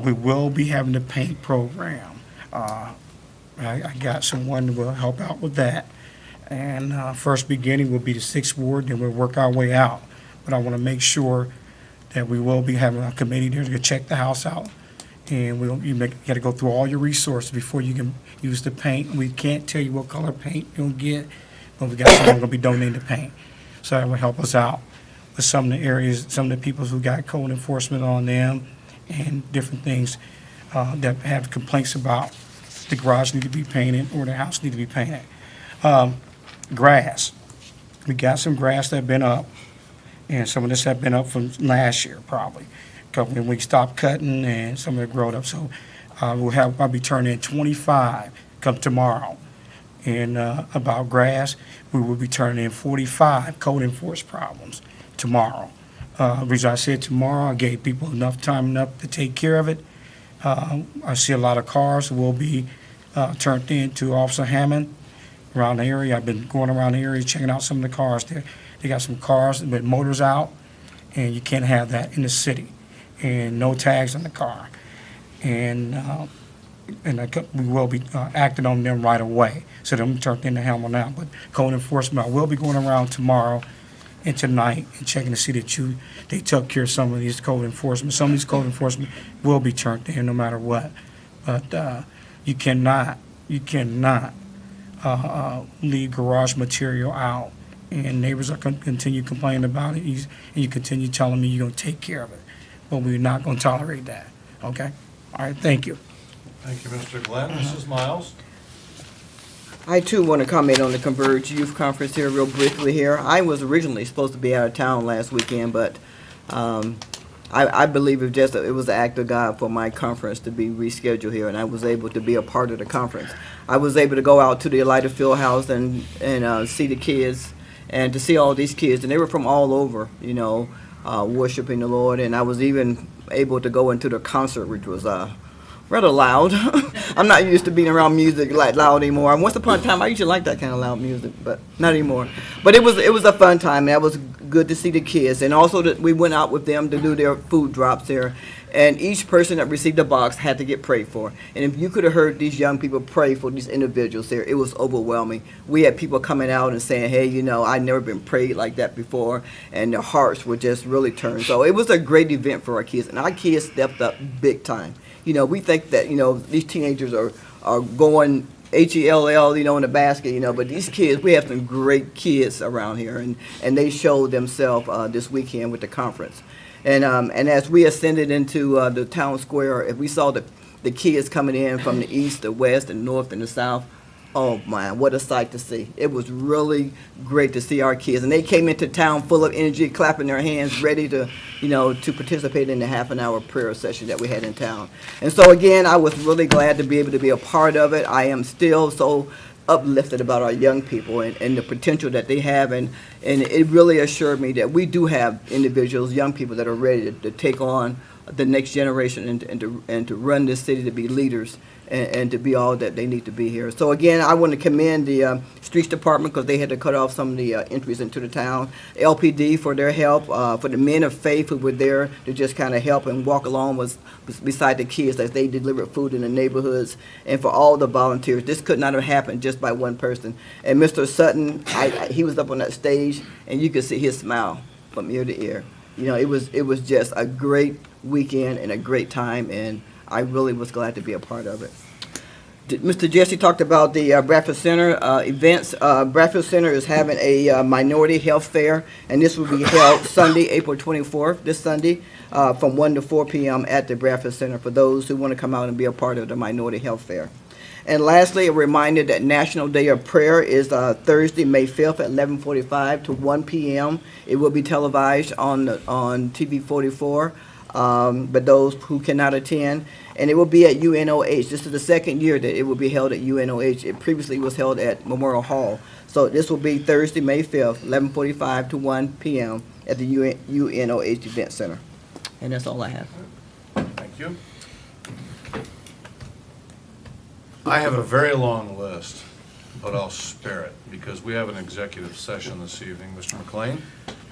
K: We will be having the paint program. I got someone who will help out with that. And first beginning will be the 6th Ward, then we'll work our way out. But I want to make sure that we will be having a committee there to check the house out. And you got to go through all your resources before you can use the paint. We can't tell you what color paint you'll get, but we got someone going to be donating the paint. So that will help us out with some of the areas, some of the people who got code enforcement on them and different things that have complaints about the garage need to be painted or the house need to be painted. Grass. We got some grass that have been up, and some of this have been up from last year probably. Because when we stopped cutting and some of it growed up. So I'll be turning in 25 come tomorrow. And about grass, we will be turning in 45 code enforcement problems tomorrow. Reason I said tomorrow, I gave people enough time to take care of it. I see a lot of cars will be turned in to Officer Hammond around the area. I've been going around the area checking out some of the cars there. They got some cars with motors out, and you can't have that in the city, and no tags on the car. And we will be acting on them right away. So them turned into Hamel now. But code enforcement, I will be going around tomorrow and tonight and checking to see that they took care of some of these code enforcement. Some of these code enforcement will be turned in no matter what. But you cannot leave garage material out, and neighbors are going to continue complaining about it, and you continue telling me you're going to take care of it. But we're not going to tolerate that, okay? All right, thank you.
A: Thank you, Mr. Glenn. Mrs. Miles?
E: I too want to comment on the Converge Youth Conference here real briefly here. I was originally supposed to be out of town last weekend, but I believe it was an act of God for my conference to be rescheduled here, and I was able to be a part of the conference. I was able to go out to the Elijah Field House and see the kids, and to see all these kids, and they were from all over, worshiping the Lord, and I was even able to go into the concert, which was rather loud. I'm not used to being around music like loud anymore. Once upon a time, I used to like that kind of loud music, but not anymore. But it was a fun time, and it was good to see the kids, and also that we went out with them to do their food drops there. And each person that received a box had to get prayed for. And if you could have heard these young people pray for these individuals there, it was overwhelming. We had people coming out and saying, hey, I've never been prayed like that before. And their hearts were just really turned. So it was a great event for our kids. And our kids stepped up big time. We think that, these teenagers are going HELL, in the basket, but these kids, we have some great kids around here. And they showed themselves this weekend with the conference. And as we ascended into the town square, if we saw the kids coming in from the east, the west, the north, and the south, oh man, what a sight to see. It was really great to see our kids. And they came into town full of energy, clapping their hands, ready to, to participate in the half-an-hour prayer session that we had in town. And so again, I was really glad to be able to be a part of it. I am still so uplifted about our young people and the potential that they have, and it really assured me that we do have individuals, young people that are ready to take on the next generation and to run this city, to be leaders and to be all that they need to be here. So again, I want to commend the streets department because they had to cut off some of the entries into the town, LPD for their help, for the men of faith who were there to just kind of help and walk along beside the kids as they delivered food in the neighborhoods, and for all the volunteers. This could not have happened just by one person. And Mr. Sutton, he was up on that stage, and you could see his smile from ear to ear. It was just a great weekend and a great time, and I really was glad to be a part of it. Mr. Jesse talked about the Bradford Center events. Bradford Center is having a minority health fair, and this will be held Sunday, April 24th, this Sunday, from 1 to 4 p.m. at the Bradford Center for those who want to come out and be a part of the minority health fair. And lastly, a reminder that National Day of Prayer is Thursday, May 5th at 11:45 to 1 p.m. It will be televised on TV 44, but those who cannot attend. And it will be at UNOH. This is the second year that it will be held at UNOH. It previously was held at Memorial Hall. So this will be Thursday, May 5th, 11:45 to 1 p.m. at the UNOH Event Center. And that's all I have.
A: Thank you. I have a very long list, but I'll spare it because we have an executive session this evening. Mr. McLean?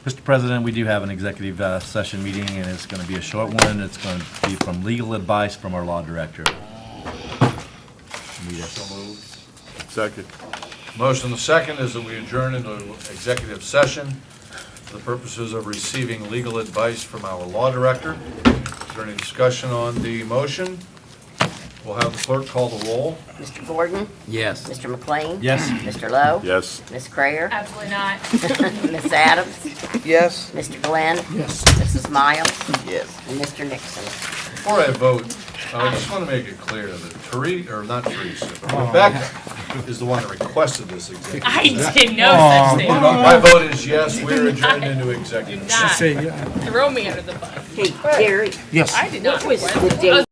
C: Mr. President, we do have an executive session meeting, and it's going to be a short one. It's going to be from legal advice from our law director.
A: So moved.
I: Second.
A: Motion the second is that we adjourn into executive session for the purposes of receiving legal advice from our law director. Is there any discussion on the motion? We'll have the clerk call the roll.
D: Mr. Gordon?
B: Yes.
D: Mr. McLean?
C: Yes.
D: Mr. Lowe?
I: Yes.
D: Ms. Crayer?
H: Absolutely not.
D: Ms. Adams?
M: Yes.
D: Mr. Glenn?
K: Yes.
D: Mrs. Miles?
E: Yes.
D: And Mr. Nixon.
A: Before I vote, I just want to make it clear that Teresa, but Rebecca is the one that requested this executive
H: I
A: session.
H: did no such thing.
A: My vote is yes, we're adjourned into
H: Do
A: executive.
H: not
K: Say, yeah.
H: throw me under the bus.
D: Hey, Jerry,
K: Yes.
H: I did not
D: what was
H: request
D: the
H: it.
D: date